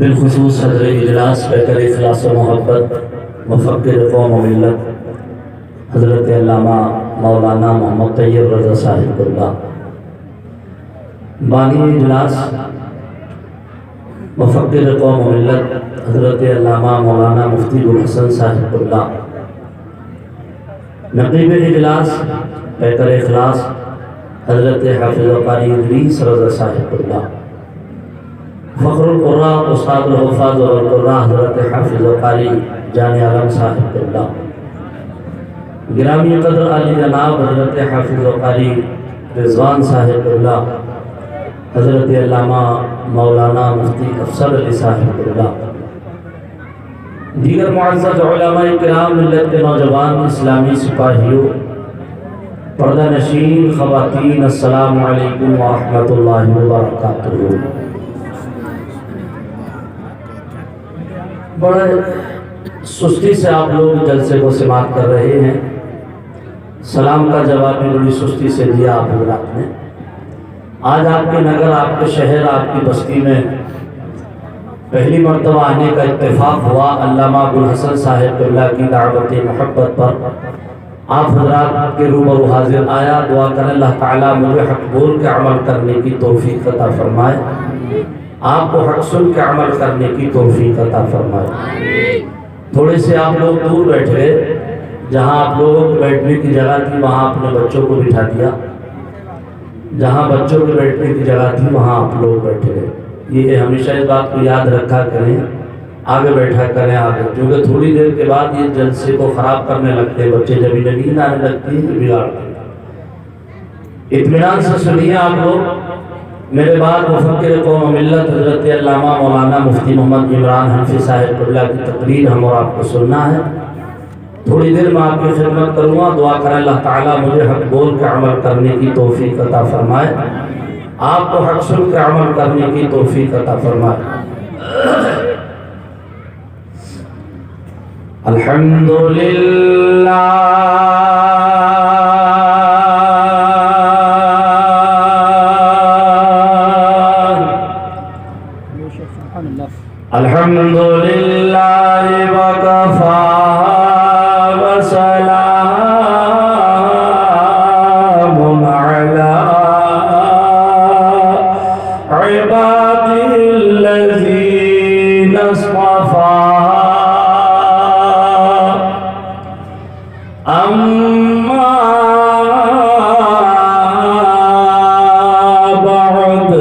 बिलखुसूस सदर इजलास बेहतर इखलास व मोहब्बत मुफक्किर कौम व मिल्लत हज़रत अल्लामा मौलाना मोहम्मद तैयब रज़ा साहिबुल्लाह बानी इजलास मुफक्किर कौम व मिल्लत हज़रत अल्लामा मौलाना मुफ्ती गुल हसन साहिबुल्लाह नक़ीब इजलास बेहतर इखलास हज़रत हाफ़िज़ क़ारी इदरीस रज़ा साहिबुल्लाह फ़ख्रुल क़ुर्रा उस्तादुल हुफ़ाज़ वल क़ुर्रा हज़रत हाफ़िज़ क़ारी जाने आलम साहिबुल्लाह गिरामी क़द्र आली जनाब हज़रत हाफ़िज़ क़ारी रिज़वान साहिबुल्लाह हज़रत अल्लामा मौलाना मुफ्ती अफसर अली साहिबुल्लाह दीगर मुअज़्ज़ज़ उलमाए किराम मिल्लत के नौजवान इस्लामी सिपाहियों पर्दा नशीन ख़वातीन अस्सलामु अलैकुम व रहमतुल्लाहि व बरकातुहू। बड़े सुस्ती से आप लोग जलसे को समाप्त कर रहे हैं। सलाम का जवाब भी बड़ी सुस्ती से दिया आप हज़रात ने। आज आपके नगर, आपके शहर, आपकी बस्ती में पहली मरतबा आने का इत्तेफाक हुआ। अल्लामा गुल हसन साहिबुल्लाह की दावत मोहब्बत पर आप हज़रात के रूबरू हाजिर आया। दुआ करें अल्लाह ताला मुझे हक बोल के अमल करने की तौफीक अता फरमाए, आपको हक सुन के अमल करने की तौफीक अता फरमाए। थोड़े से आप लोग दूर बैठ गए, जहाँ आप लोगों को बैठने की जगह थी वहाँ अपने बच्चों को बिठा दिया, जहाँ बच्चों के बैठने की जगह थी वहाँ आप लोग बैठे गए। ये हमेशा इस बात को याद रखा करें, आगे बैठा करें आगे, क्योंकि थोड़ी देर के बाद ये जलसे को ख़राब करने लगते हैं बच्चे। जब नींद आने लगती है बिगाड़ते हैं। इत्मीनान से सुनिए आप लोग। मेरे बाद मुफक्किर कौम व मिल्लत हज़रत अल्लामा मौलाना मुफ्ती मोहम्मद इमरान हनफी साहिबुल्लाह की तकरीर हम और आपको सुनना है। थोड़ी देर में आपकी खिदमत करूँगा। दुआ करें अल्लाह ताला मुझे हक बोल के अमल करने की तौफीक अता फरमाए, आपको हक सुन के अमल करने की तौफीक अता फरमाए। अल्हम्दुलिल्लाह अल्हम्दुलिल्लाह व कफ़ा व सलामुन अला इबादिल्लज़ीना इस्तफ़ा। अम्मा बअद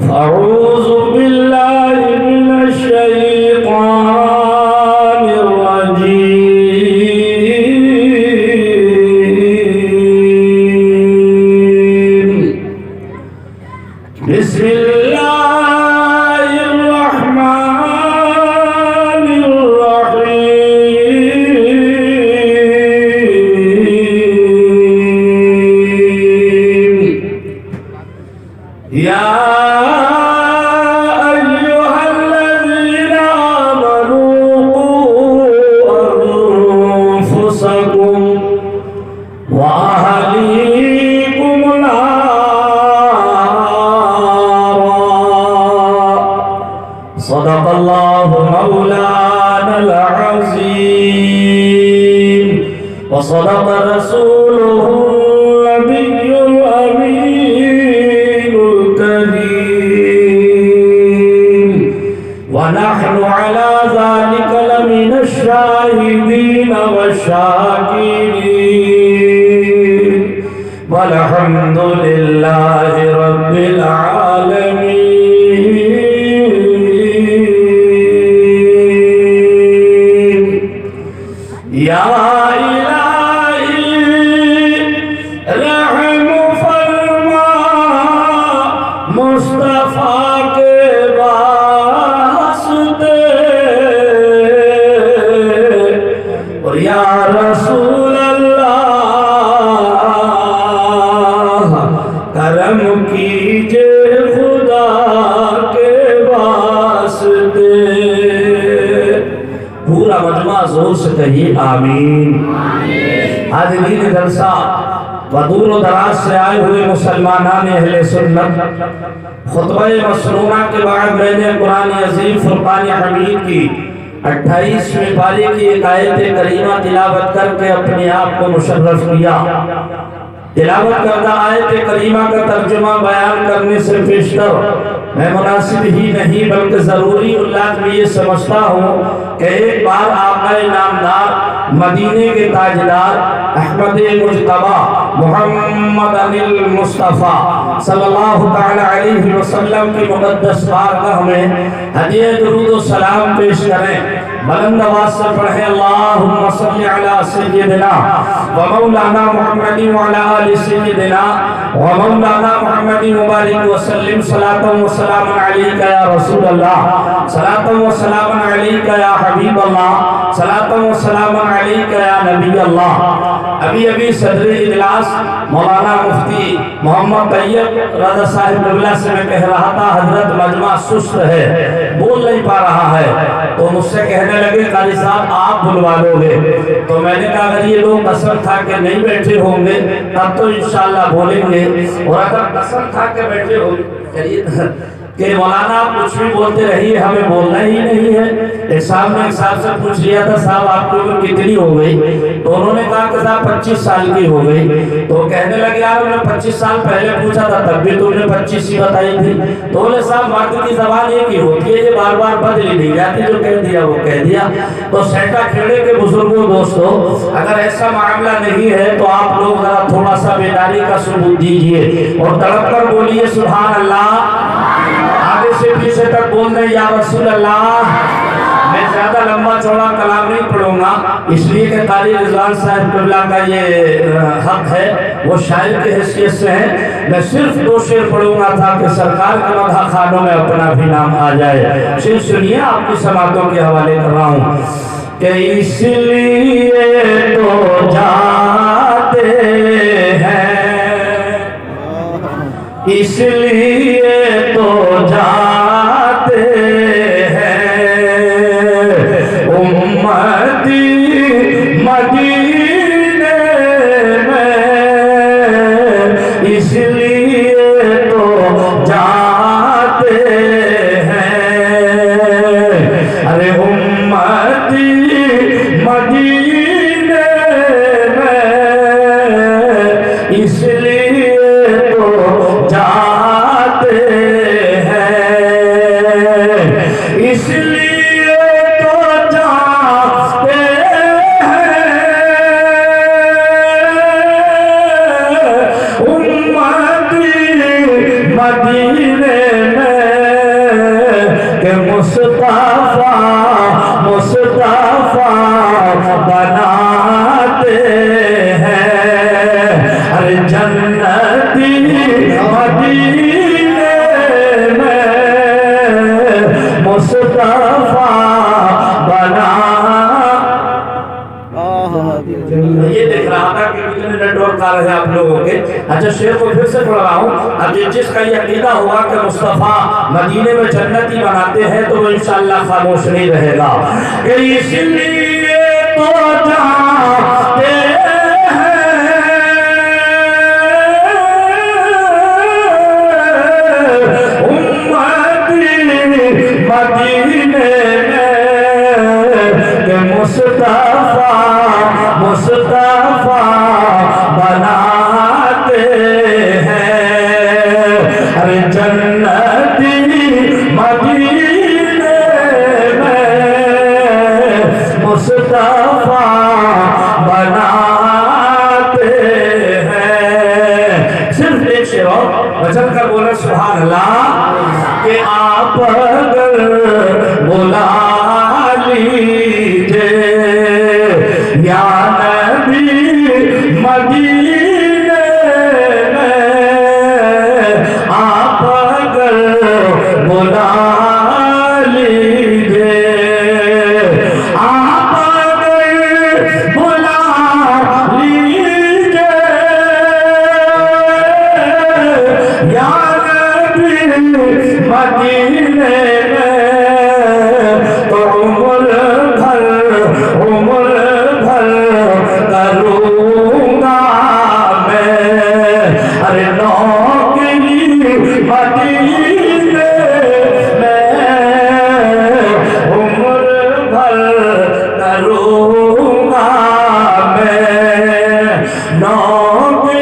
फ़अऊज़ु बिल्लाहि मिनश शैतानिर रजीम। बिस्मिल्लाहिर रहमानिर रहीम। या अय्युहल्लज़ीना आमनू अन्फुसकुम व अहलीकुम नारा। सदक़ल्लाहु मौलानल अज़ीम व सदक़ रसूलुहु नबियुल अमीनुल करीम व नहनु अला ज़ालिका लमिनश शाहिदीन वश्शाकिरीन वल्हम्दुलिल्लाहि रब्बिल आलमीन। या इलाही रहम फरमा मुस्तफ़ा के वास्ते, और या रसूल अल्लाह करम कीजिए खुदा के वास्ते। पूरा मजमा जोर से कहिए आमीन। हाज़रीन जलसा व दूर दराज से आए हुए मुसलमानान अहले सुन्नत, खुतबे मसनूना के बाद मैंने कुरान अज़ीम फुरक़ान हमीद की 28वें पारे की एक आयत करीमा तिलावत करके अपने आप को मुशर्रफ किया। तिलावत करदा आयत करीमा का तर्जुमा बयान करने से पेशतर मैं मुनासिब ही नहीं बल्कि ज़रूरी लाज़मी ये समझता हूँ कि एक बार आक़ा नामदार मदीने के ताजदार अहमद मुज्तबा मुहम्मद अनिल मुस्तफ़ा सल्लल्लाहु तआला अलैहि वसल्लम की मुक़द्दस बारगाह में हदिया दुरूद व सलाम पेश करें। बुलंद आवाज़ से पढ़ें अल्लाहुम्मा सल्लि अला सय्यिदिना व मौलाना मुहम्मदिन व अला आलि सय्यिदिना व मौलाना मुहम्मदिन मुबारक व सल्लिम सलातन व सलामन अलैका या रसूल अल्लाह सलातन व सलामन अलैका या हबीब अल्लाह सलातन व सलामन अलैका या नबी अल्लाह। अभी अभी सदर इजलास मौलाना मुफ्ती मोहम्मद तैयब रज़ा साहिब बिरला से मैं कह रहा था हजरत मजमा सुस्त है, बोल नहीं पा रहा है, तो मुझसे कहने लगे कारी साहब आप बुलवा लोगे। तो मैंने कहा अगर ये लोग कसम खा के नहीं बैठे होंगे तब तो इंशाअल्लाह बोलेंगे, और अगर कसम खा के बैठे होंगे कि मौलाना आप कुछ भी बोलते रहिए हमें बोलना ही नहीं है। एक साहब ने एक साहब से पूछ लिया था साहब आपकी उम्र कितनी हो गई, तो उन्होंने कहा कि साहब 25 साल की हो गई। तो कहने लगे यार उन्होंने 25 साल पहले पूछा था तब भी तुमने 25 ही बताई थी। तो बोले साहब मर्द की जबान एक ही होती है, ये बार बार बदली नहीं जाती, जो कह दिया वो कह दिया। तो सेठा खेड़े के बुजुर्गों दोस्तों, अगर ऐसा मामला नहीं है तो आप लोग जरा थोड़ा सा बेदारी का सबूत दीजिए और तड़प कर बोलिए सुभान अल्लाह। आगे से पीछे तक बोल रहे या रसूल अल्लाह। मैं ज्यादा लंबा चौड़ा कलाम नहीं पढ़ूंगा, इसलिए कि कारी रिजवान साहब बिरला का ये हक है, वो शायर की हैसियत से है। मैं सिर्फ 2 शेर पढ़ूंगा ताकि सरकार के मदह खानों में अपना भी नाम आ जाए। सिर्फ सुनिए, आपकी समातों के हवाले कर रहा हूँ कि इसलिए तो जाते हैं, इसलिए तो जाते हैं उम्मती मदीने में, इसलिए तो जाते हैं। अरे उम्मती मदीने में, इसलिए तो जाते मदीने में के मुस्तफा मुस्तफा बनाते हैं। अरे जन्नती मदीने में मुस्तफा बना। ये देख रहा था कि कितने नेटवर्क आ रहे हैं आप लोगों के। अच्छा शेर को फिर से पढ़ रहा हूँ। अब जिसका ये अकीदा हुआ कि मुस्तफ़ा मदीने में जन्नती बनाते हैं तो वो इंशाअल्लाह खामोश नहीं रहेगा। इसलिए तो जाते हैं उम्मती मदीने में मुस्तफ़ा मुस्तफ़ा बनाते हैं। अरे जन्नती मदीने में मुस्तफ़ा बनाते हैं। सिर्फ एक शेर और वचन कर बोले सुभान अल्लाह कि आप अगर बुला लीजिए या नबी मदीने में, आप अगर बुला लीजिए, आप अगर बुला लीजिए या नबी मदीने में, तो उम्र भर करूँ नौकरी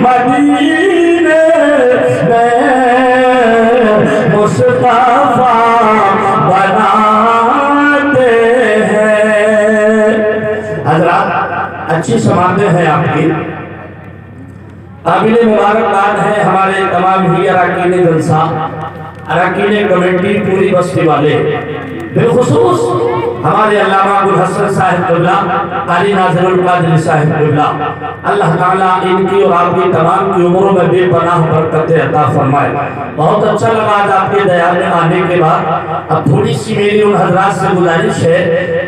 मदीने में मुस्तफा बनाते हैं। हजरात, अच्छी समातें हैं आपकी, काबिल मुबारकबाद है हमारे तमाम ही अरकान जलसा, अरकान कमेटी, पूरी बस्ती वाले, बिलखुसूस हमारे अल्लामा अबुल हसन साहिब क़िबला, क़ारी नाज़िरुल क़ादिरी साहिब क़िबला, अल्लाह ताला इनकी और आपकी तमाम की उम्रों में बेपनाह बरकतें अता फरमाए। बहुत अच्छा लगा आज आपके दयाल में आने के बाद। अब थोड़ी सी मेरी उन हजरात से गुजारिश है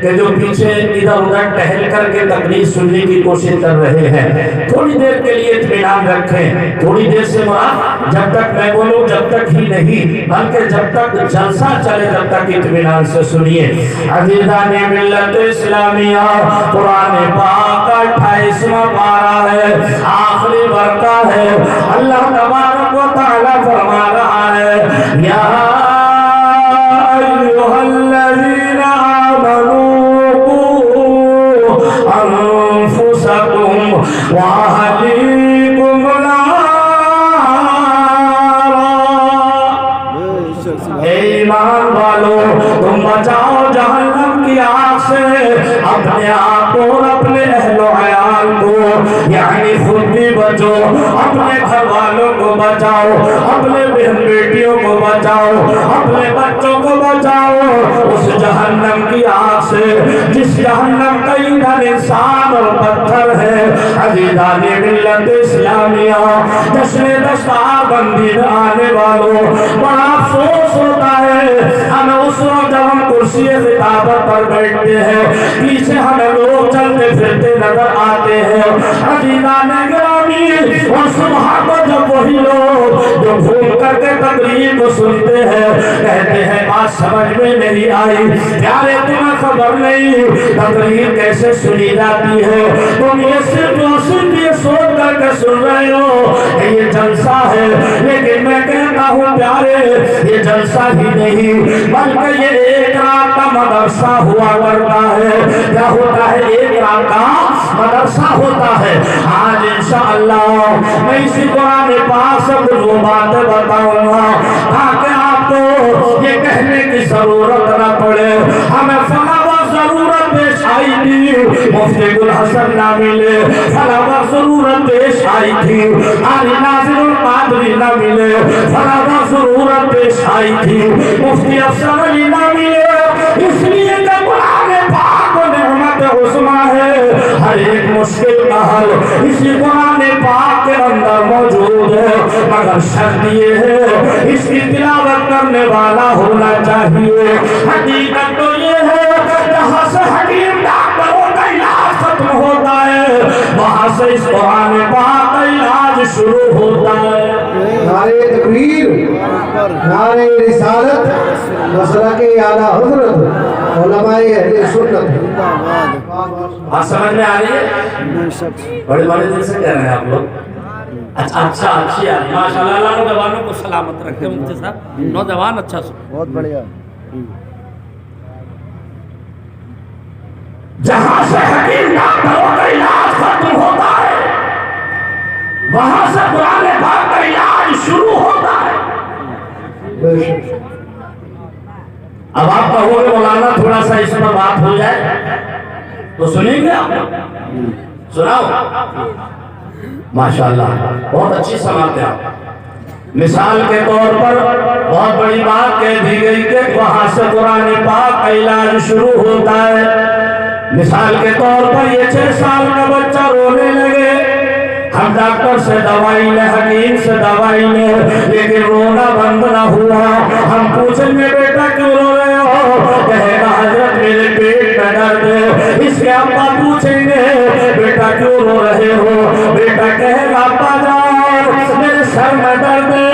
कि जो पीछे इधर उधर टहल करके तकरीर सुनने की कोशिश कर रहे हैं, थोड़ी देर के लिए इत्मीनान रखें। थोड़ी देर से मुराद जब तक मैं बोलूं जब तक ही नहीं, बल्कि जब तक जलसा चले तब तक इत्मीनान से सुनिए। अज़ीज़ाने मिल्लत इस्लामिया, कुरान पाक का 28वां पारा है, आखिरी वर्का है। अल्लाह तबारक व तआला फरमा रहा है, या अय्युहल्लज़ीना आमनू अनफुसकुम व अहलीकुम ईमान वालों, तुम बचाओ जहन्नम की आग से अपने आप को और अपने अहलो अयाल को, यानी खुद भी बचो, अपने घर वालों को बचाओ, अपने बहन बेटियों को बचाओ, अपने बच्चों को बचाओ उस जहन्नम की आग से जिस जहन्नम का ईंधन इंसान और पत्थर है। अज़ीज़ाने मिल्लत इस्लामिया, जश्न दस्तार बंदी में आने वालों, बड़ा अफसोस होता है हमें उस वक्त जब हम कुर्सी खिताबत पर बैठते हैं, पीछे हमें लोग चलते फिरते नजर आते हैं। अज़ीज़ाने गिरामी, और सुबह को जब वही लोग जो घूम करके तकरीर को सुनते हैं कहते हैं बात समझ में नहीं आई, प्यारे तुम्हें खबर नहीं तकरीर कैसे सुनी जाती है, तुम ये सिर्फ ये सोच करके सुन रहे हो ये जलसा है। लेकिन मैं कहता हूँ प्यारे, ये जलसा ही नहीं बल्कि ये एक रात का मदरसा हुआ करता है। क्या होता है? एक रात का मदरसा होता है। आज इंशाअल्लाह मैं इसी कुरान पाक से कुछ वो बातें बताऊंगा ताकि आपको ये कहने की जरूरत न पड़े हमें फलावा जरूरत पेश आई थी, मुफ्ती गुल हसन ना मिले, फलावा जरूरत पेश आई थी, क़ारी नाज़िरुल क़ादिरी ना मिले, फलावा जरूरत पेश आई थी, मुफ्ती अफसर अली ना मिले। इसलिए कि कुरान पाक नेमत उस्मा है, हर एक मुश्किल का हल इसी कुरान पाक के अंदर मौजूद है। मगर शर्त ये है इसकी तिलावत करने वाला होना चाहिए। हकीकत तो ये है जहाँ से हकीम डॉक्टरों का इलाज खत्म होता है वहाँ से इस कुरान पाक का इलाज शुरू होता है। नारे तकबीर, नारे रिसालत, मसलके आला हज़रत, उलमाए अहले सुन्नत। बात समझ में आ रही है? बड़े बड़े दिल से कह रहे हैं आप लोग। अच्छा अच्छी है माशाल्लाह। अल्लाह नौजवानों को सलामत रखे मुफ्ती साहब, नौजवान अच्छा बहुत बढ़िया। जहाँ से हकीम डॉक्टरों का इलाज खत्म होता है वहाँ से कुरान पाक का इलाज शुरू होता है। अब आप कहोगे मौलाना थोड़ा सा इस पर बात हो जाए तो सुनेंगे आप? सुनाओ। माशाल्लाह बहुत अच्छी समाते आप। मिसाल के तौर पर बहुत बड़ी बात कह दी गई कि वहां से कुरान पाक का इलाज शुरू होता है। मिसाल के तौर पर ये 6 साल का बच्चा रोने लगे, हम डॉक्टर से दवाई ले, हकीम से दवाई ले, लेकिन रोना बंद ना हुआ। हम पूछेंगे बेटा क्यों रो रहे हो? कहेगा हजरत मेरे पेट में दर्द है। इसके अब्बा पूछेंगे बेटा क्यों रो रहे हो? बेटा कहेगा अब्बा जान मेरे सर में दर्द है।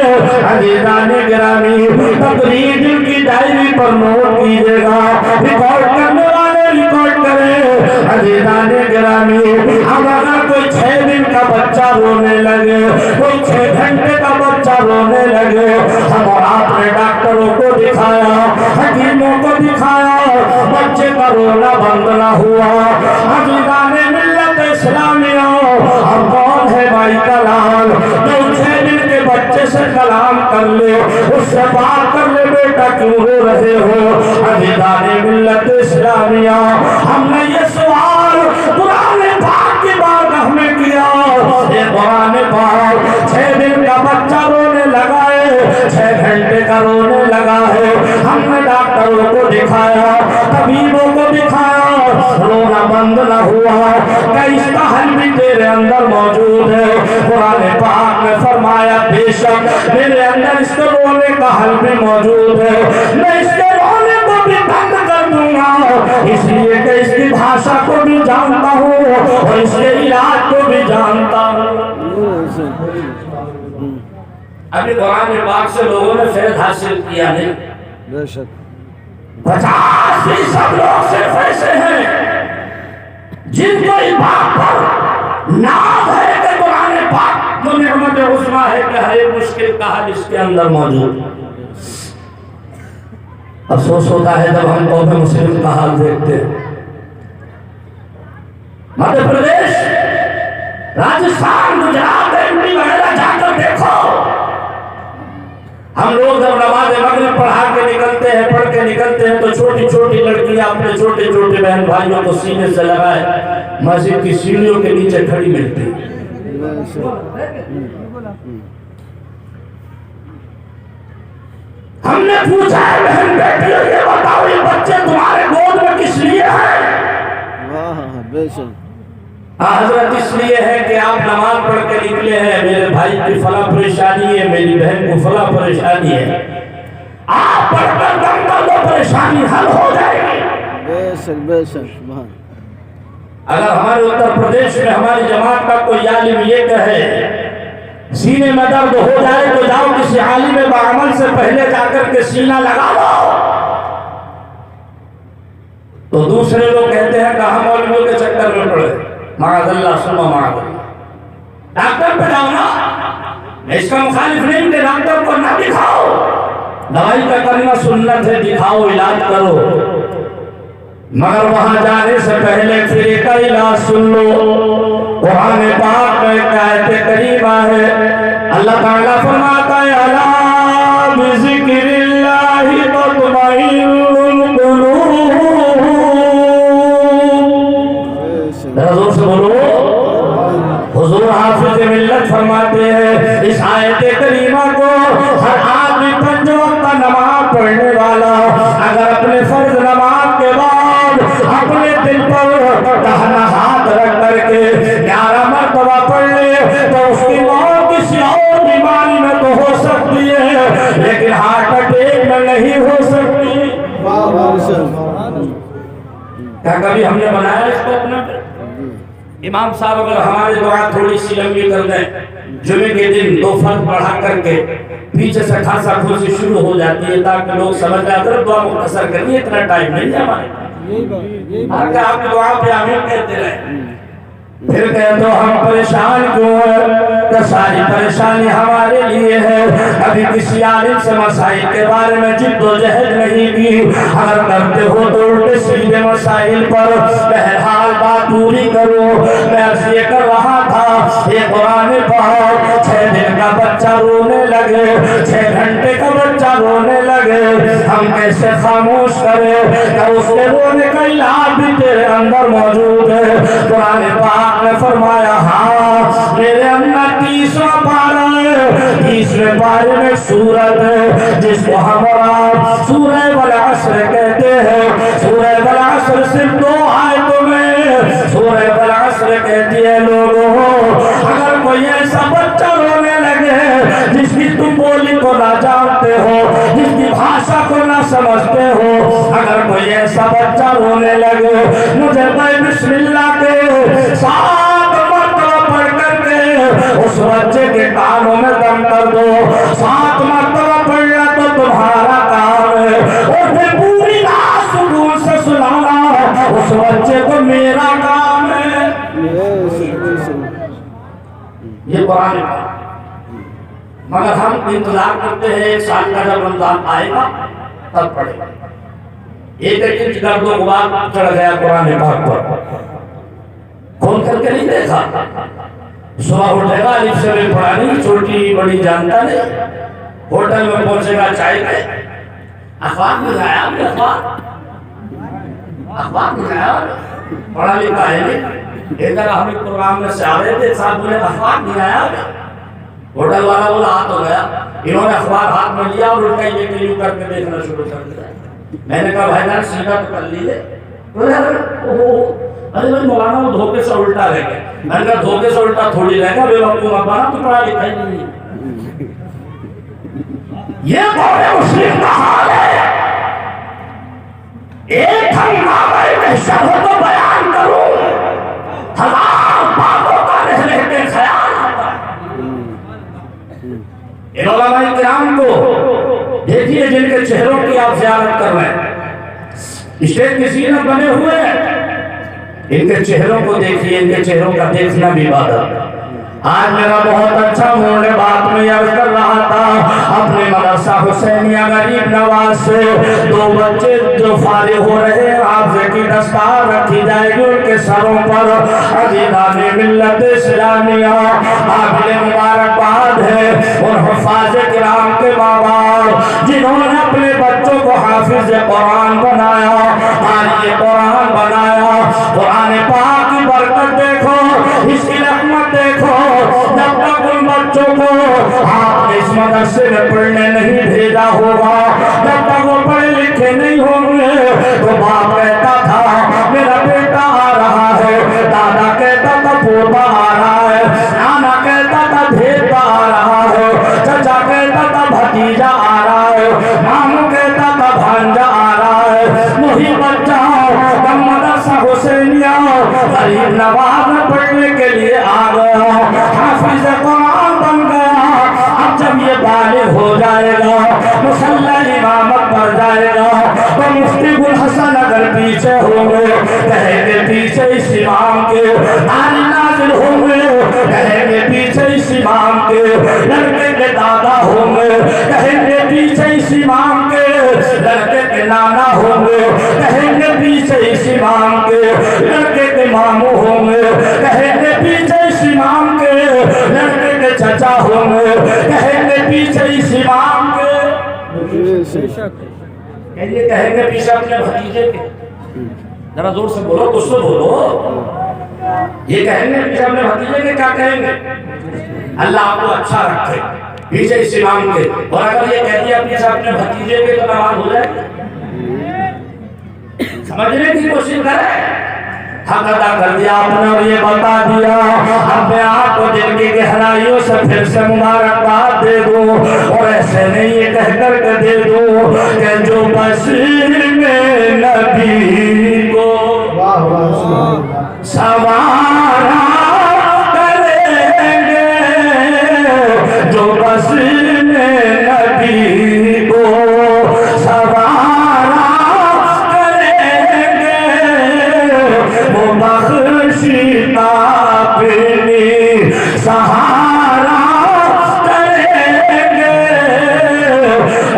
अज़ीज़ाने गिरामी, तकरीर की डायरी पर नोट कीजिएगा, रिकॉर्ड करने वाले रिकॉर्ड करें। अज़ीज़ाने गिरामी, अगर कोई 6 दिन का बच्चा रोने लगे, कोई 6 घंटे का बच्चा रोने लगे, हम आपने डॉक्टरों को दिखाया, हकीमों को दिखाया, बच्चे का रोना बंद ना हुआ। अज़ीज़ाने मिल्लत इस्लामिया, भाई का लाल, जो 6 दिन के बच्चे से कलाम कर ले, उससे बात कर ले, बेटा क्यों रो रहे हो? अज़ीज़ाने मिल्लत इस्लामिया, हमने ये सवाल कुरान पाक की बारगाह में किया। ये कुरान पाक 6 दिन का बच्चा रोने लगा है, 6 घंटे का रोने लगा है। हमने डॉक्टरों को दिखाया, तबीबों को दिखाया, रोना बंद न हुआ। क्या इसका हल भी तेरे अंदर मौजूद है? कुरान पाक ने फरमाया बेशक मेरे अंदर इसके रोने का हल भी मौजूद है। मैं इसके रोने को भी बंद कर दूंगा, इसलिए कि इसकी भाषा को भी जानता हूँ और इसके इलाज को भी जानता हूँ। अभी कुरान पाक से लोगों ने फैज़ हासिल किया नहीं। बेशक 50% लोग सिर्फ ऐसे हैं जिनको इस बात पर नाज है कि कुरान पाक जो निअमत उस्मा है कि हर एक मुश्किल का हल इसके अंदर मौजूद। अफसोस होता है जब हम कौम मुस्लिम का हाल देखते हैं। मध्य प्रदेश, राजस्थान, गुजरात, एमपी वगैरह जाकर देखो। हम लोग जब नमाज मगरिब पढ़ा के निकलते हैं, पढ़ के निकलते हैं, तो छोटी छोटी लड़कियां अपने छोटे छोटे बहन भाइयों को सीने से लगाए मस्जिद की सीढ़ियों के नीचे खड़ी मिलती। हमने पूछा है बहन बेटियों, ये बताओ ये बच्चे तुम्हारे गोद में किस लिए हैं? बेशक हजरत इसलिए है कि आप नमाज पढ़ के निकले हैं, मेरे भाई की फला परेशानी है, मेरी बहन को फला परेशानी है, आप पढ़कर दम कर दो, परेशानी हल हो जाएगी। बेशक बेशक। अगर हमारे उत्तर प्रदेश में हमारी जमात का कोई आलिम ये कहे सीने में दर्द हो जाए तो जाओ किसी आलिम बामल से पहले जाकर के सीना लगा लो, तो दूसरे लोग कहते हैं कि हम मौलवियों के चक्कर में पड़े, माअज़ल्लाह सुम्मा माअज़ल्लाह। डॉक्टर पे जाओ ना, इसका मुखालिफ नहीं कि डॉक्टर को ना दिखाओ, दवाई का करना सुन्नत है, दिखाओ, इलाज करो, मगर वहां जाने से पहले फिर एक इलाज सुन लो। कुरान पाक में आयत करीमा है, अल्लाह ताला फरमाता है अला बिज़िक्रिल्लाहि तत्मइन्नुल कुलूब। जोर से बोलो। हुजूर हाफिज मिल्लत फरमाते हैं इस आयत करीमा को हर आदमी 5 वक्त नमाज पढ़ने वाला अगर अपने फर्ज नमाज के बाद अपने दिल पर दाहिना हाथ रख करके 11 मरतबा पढ़ ले तो उसकी मौत किसी और बीमारी में तो हो सकती है, लेकिन हार्ट अटैक में नहीं हो सकती। क्या कभी हमने बनाया इसको अपना? इमाम साहब अगर हमारे दुआ थोड़ी सी लंबी कर दें, जुमे के दिन 2 फर्ज पढ़ा करके पीछे से खासा खुशी शुरू हो जाती है ताकि लोग समझ जाते हैं दुआ मुख्तसर करिए, इतना टाइम नहीं है हमारे। अगर आप दुआ पे आमीन कहते रहे, फिर कह दो हम परेशान क्यों है, तो सारी परेशानी हमारे लिए है। अभी किसी आलिम से मसाइल के बारे में जिद्दोजहद नहीं की, अगर करते हो तो उल्टे सीधे मसाइल पर बहरहाल बात पूरी करो। मैं अर्ज़ ये कर रहा था, ये कुरान पाक 6 दिन का बच्चा रोने लगे, 6 घंटे का बच्चा रोने लगे, हम कैसे खामोश करें? क्या उसके रोने का इलाज भी तेरे अंदर मौजूद है? कुरान पाक ने फरमाया हाँ मेरे अंदर 30वां पारा है, 30वें पारे में सूरत है जिसको हम सूरह वल अस्र कहते हैं। सूरह वल अस्र सिर्फ 2 आयतों में सूरह वल अस्र कहती है लोगों, अगर कोई ऐसा बच्चा रोने लगे जिसकी तुम बोली को ना जानते हो, जिसकी भाषा को ना समझते हो, अगर कोई ऐसा बच्चा रोने लगे, मुझे बिस्मिल्लाह के 7 मरतबा पढ़ करके उस बच्चे के कानों में दम कर दो। 7 मरतबा पढ़ना तो तुम्हारा काम है, और फिर पूरी रात सुकून से सुनाना उस बच्चे को मेरा काम है। ये कुरान है। मगर हम इंतजार करते हैं 1 साल का जब रमजान आएगा तब पढ़ेगा। एक इंच गर्दो गुबार चढ़ गया कुरान पाक पर, खोल करके नहीं देखा। सुबह उठेगा, अलिफ से भी पढ़ा नहीं, छोटी बड़ी जानता नहीं, होटल में पहुंचेगा, चाय पे अखबार में लाया, अखबार में लाया, पढ़ा लिखा है नहीं। एक हम एक प्रोग्राम में से आ रहे थे, साहब बोले अखबार नहीं आया। होटल वाला बोला हाथ हो गया, इन्होंने अखबार हाथ में लिया और उनका ये यूं करके देखना शुरू कर दिया। मैंने कहा भाई जान सीधा तो कर लीजिए। अरे भाई मौलाना वो धोखे से उल्टा रह गया। मैंने कहा धोखे से उल्टा थोड़ी रहेगा, बेवकूफ अखबार तो पढ़ा लिखा ही नहीं है। ये बड़े मुस्लिम का हाल है। एक हंगामे में शब्द तो बयान करूं, हजार बातों का रहने के ख्याल आता है। इन उलमाए किराम को देखिए जिनके चेहरों की आप ज़ियारत कर रहे हैं, स्टेज की जीनत बने हुए हैं, इनके चेहरों को देखिए, इनके चेहरों का देखना भी इबादत। आज मेरा बहुत अच्छा मूड है, बात में याद कर रहा था अपने मदरसा हुसैनिया गरीब नवाज से 2 बच्चे जो फारिग हो रहे हैं, हाफ़िज़ की दस्तार रखी जाएगी उनके सरों पर। अज़ीज़ाने मिल्लत इस्लामिया काबिल मुबारकबाद है उन हुफ़ाज़ किराम के माँ बाप जिन्होंने अपने बच्चों को हाफ़िज़ कुरान बनाया, क़ारी कुरान बनाया। कुरान पाक की बरकत देखो, इसकी रहमत देखो। जब तक उन बच्चों को आपने इस मदरसे में पढ़ने नहीं भेजा होगा, जब तक वो पढ़े लिखे नहीं होंगे, तो बाप कहता था मेरा बेटा आ रहा है, दादा कहता था पोता आ रहा है, नाना कहता था भेदा आ रहा है, चाचा कहता था भतीजा आ रहा है, मामू कहता था भांजा आ रहा है। वही बच्चा मदरसा हुसैनिया गरीब नवाज में पढ़ने के लिए आ गया, हाफिज कुरान बन गया। अब जब ये बालिग हो जाएगा, मुसल्ला इमामत पर जाएगा, तो मुफ्ती गुल हसन अगर पीछे होंगे, कहेंगे पीछे इस इमाम के ताली नाज़िल होंगे, कहेंगे पीछे इस इमाम के लड़के के दादा होंगे, कहेंगे पीछे इस इमाम के लड़के के नाना होंगे, कहेंगे पीछे इस इमाम के लड़के के मामू होंगे, कहेंगे पीछे इस इमाम के लड़के के चचा होंगे, कहेंगे पीछे इस इमाम के कहेंगे पीछे अपने भतीजे के। जरा जोर से बोलो, कुछ तो बोलो। ये कहेंगे पीछे अपने भतीजे के, क्या कहेंगे? अल्लाह आपको अच्छा रखे पीछे इस इमाम के। और अगर ये कह दिया पीछे अपने भतीजे के, तो नमाज हो जाए। समझने की कोशिश करें, हक अदा कर दिया आपने और ये बता दिया। अब मैं आपको दिल की गहराइयों से फिर से मुबारकबाद दे दूं, और ऐसे नहीं ये कहकर के दे दूं कि जो बशीर में नबी को सवारा करेंगे, जो बशीर में नबी को सवारा करेंगे, वो बख्शीता अपनी सहारा करेंगे।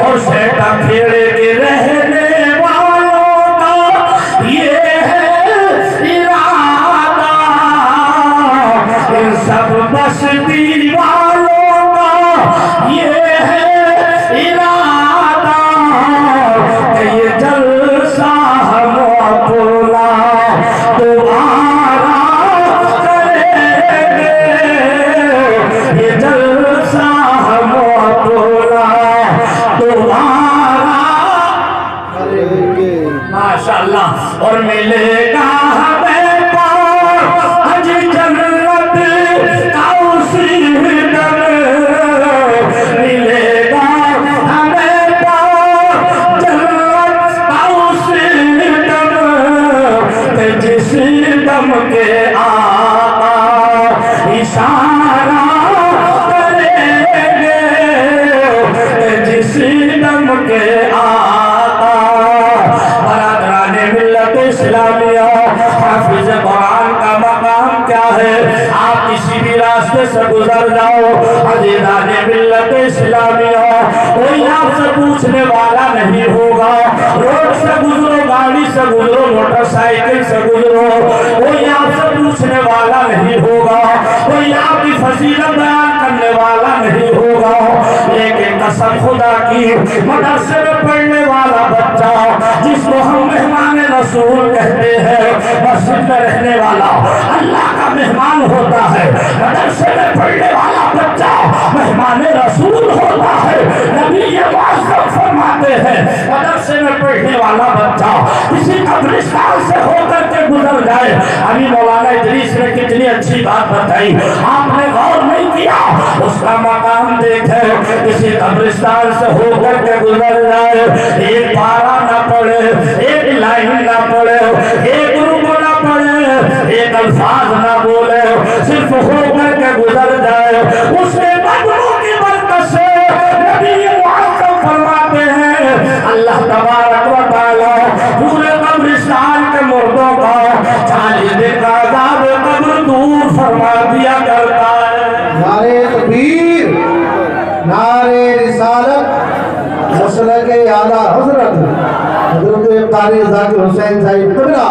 और सेठा खेड़े के रहने वालों का ये है इरादा, इन सब बस्ती वालों का ये है इरादा, कि ये जलसा हम अपना दोबारा करेंगे, ये जलसा हम अपना दोबारा करेंगे। माशाअल्लाह। और मिलेगा हमें पार अज जन्नत का उसी दम, मिलेगा हमें पार जन्नत का उसी दम, कि जिस दम के आका इशारा करेंगे, कि जिस दम के आका। बरादराने मिल्लत इस्लामिया, हाफिज कुरान का मकाम क्या है? आप किसी भी रास्ते से गुजर जाओ, अज़ीज़ाने मिल्लत इस्लामिया, कोई आपसे पूछने वाला नहीं होगा। रोड से गुजरो, गाड़ी से गुजरो, मोटरसाइकिल से गुजरो, कोई आपसे पूछने वाला नहीं होगा। कोई आपकी फजीलत बयान करने वाला नहीं होगा, लेकिन कसम खुदा की मदरसे में पढ़ने वाला बच्चा जिसको हम मेहमान रसूल कहते हैं, मस्जिद में रहने वाला अल्लाह का मेहमान होता है। मदरसे में पढ़ने वाला बच्चा मेहमान रसूल होता है। नबी ये वास्तव फरमाते हैं, मदरसे में पढ़ने वाला बच्चा किसी कब्रिस्तान से होकर के गुजर जाए। अभी मौलाना इदरीस ने कितनी अच्छी बात बताई, आपने गौर नहीं किया, उसका मकाम देखे, किसी कब्रिस्तान से होकर के गुजर जाए, एक पारा ना पड़े, एक लाइन ना पड़े, एक रुको ना पड़े, एक अल्फाज ना बोले, सिर्फ होकर के गुजर जाए, उसके बदलों की बरकत से नबी मुअज़्ज़म फरमाते हैं अल्लाह तबारक व तआला पूरे कब्रिस्तान के मुर्दों का 40 दिन का अज़ाब कब्र दूर फरमा दिया करता है। नारे तकबीर, नारे रिसालत, मसलक आला हजरत हजरत कारी ज़ाकिर हुसैन साहिब कबरा।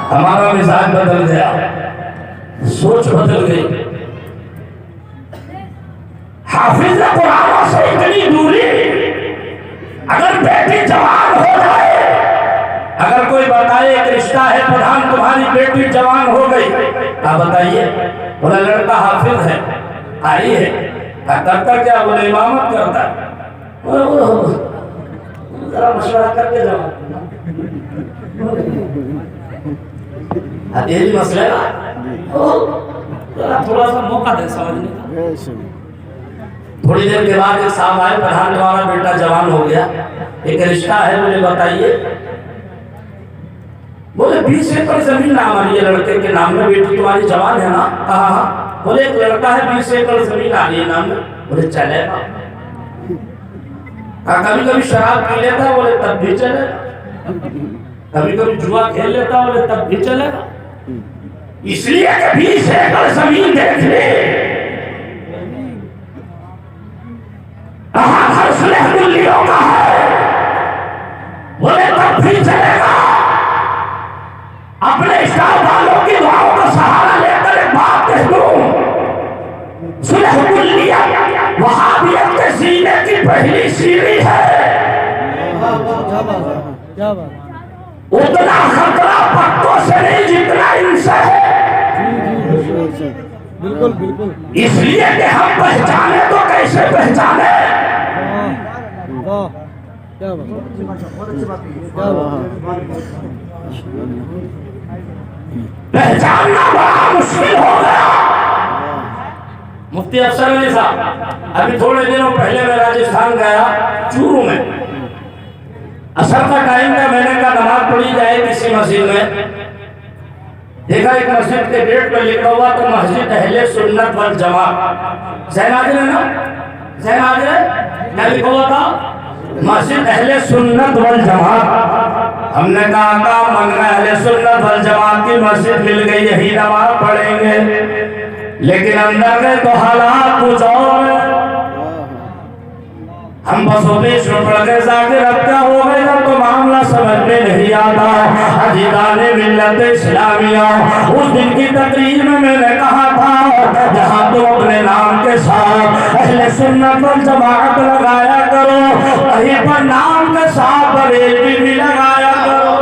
हमारा मिजाज बदल गया, सोच बदल गई। हाफिज कुरान से इतनी दूरी, अगर बेटी जवान हो जाए, अगर कोई बताए एक रिश्ता है प्रधान तुम्हारी बेटी जवान हो गई, आप बताइए, बोला लड़का हाफिज है, आई है, करता क्या, बोले इमामत करता है, जरा मशवरा करके जाओ, यही मसला थोड़ा सा मौका दे समझने का। थोड़ी देर के बाद एक साहब आए, प्रधान तुम्हारा बेटा जवान हो गया, एक रिश्ता है, मुझे बताइए। बोले 20 एकड़ जमीन नाम आ रही है लड़के के नाम में, बेटी तुम्हारी जवान है ना? कहा हाँ। बोले एक लड़का है 20 एकड़ जमीन आ रही है नाम में। बोले चलेगा। कभी कभी शराब पी लेता है, बोले तब भी चलेगा। कभी कभी जुआ खेल लेता है, बोले तब भी चलेगा। इसलिए कि 20 एकड़ जमीन देख ले, हर सुलह दिल्लियों का है, बोले तब भी चलेगा। अपने स्टाफ वालों की दुआओं का सहारा लेकर एक बात कह दूं, सुलह दिल्लियत वहाबियत के सीने की पहली सीढ़ी है। उतना खतरा पत्तों से नहीं जितना इनसे है। बिल्कुल बिल्कुल। इसलिए कि हम पहचाने तो कैसे पहचाने, पहचानना बड़ा मुश्किल हो गया। मुफ्ती अफसर अली साहब, अभी थोड़े दिनों पहले मैं राजस्थान गया, चूरू में, असर का टाइम था, मैंने कहा नमाज पढ़ी जाए किसी मस्जिद में। देखा एक मस्जिद के गेट पर लिखा हुआ तो मस्जिद अहले सुन्नत वल जमात, ज़ैनादिल है ना, ज़ैनादिल क्या लिखा हुआ था, मस्जिद अहले सुन्नत वल जमात। हमने कहा मन में अहले सुन्नत वल जमात की मस्जिद मिल गई, यही नमाज पढ़ेंगे, लेकिन अंदर गए तो हालात कुछ और। हम बस बीच में पड़ गए, जाकर अब क्या हो गया तो मामला समझ में नहीं आता। अजीज़ाने मिल्लत इस्लामिया, उस दिन की तकरीर में मैंने कहा था, जहाँ तुम अपने नाम के साथ अहले सुन्नत वल जमात लगाया करो, कहीं पर नाम के साथ बरेलवी भी लगाया करो।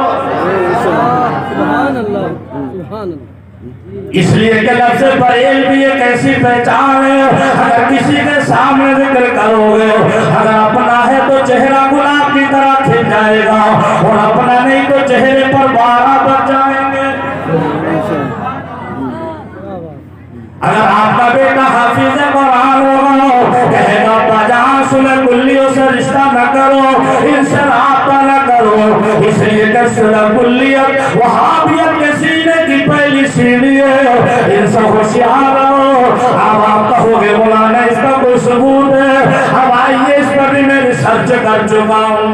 सुभान अल्लाह, सुभान अल्लाह। इसलिए कि लफ्ज़ बरेलवी एक ऐसी पहचान है, अगर किसी के सामने जिक्र करोगे, अगर अपना है तो चेहरा गुलाब की तरह खिल जाएगा, और अपना नहीं तो चेहरे पर 12 बज जाएंगे। अगर आपका बेटा हाफिज कुरान होगा, कहेगा बाजार सुलह कुल्लियों से रिश्ता न करो, इनसे राब्ता न करो, इसलिए कि सुलह कुल्लियत वहाबियत के सीने की पहली सीढ़ी है, इनसे होशियार रहो। अब आप कहोगे मौलाना इसका कोई सबूत है? अब आइए, इस पर भी मैं रिसर्च कर चुका हूँ।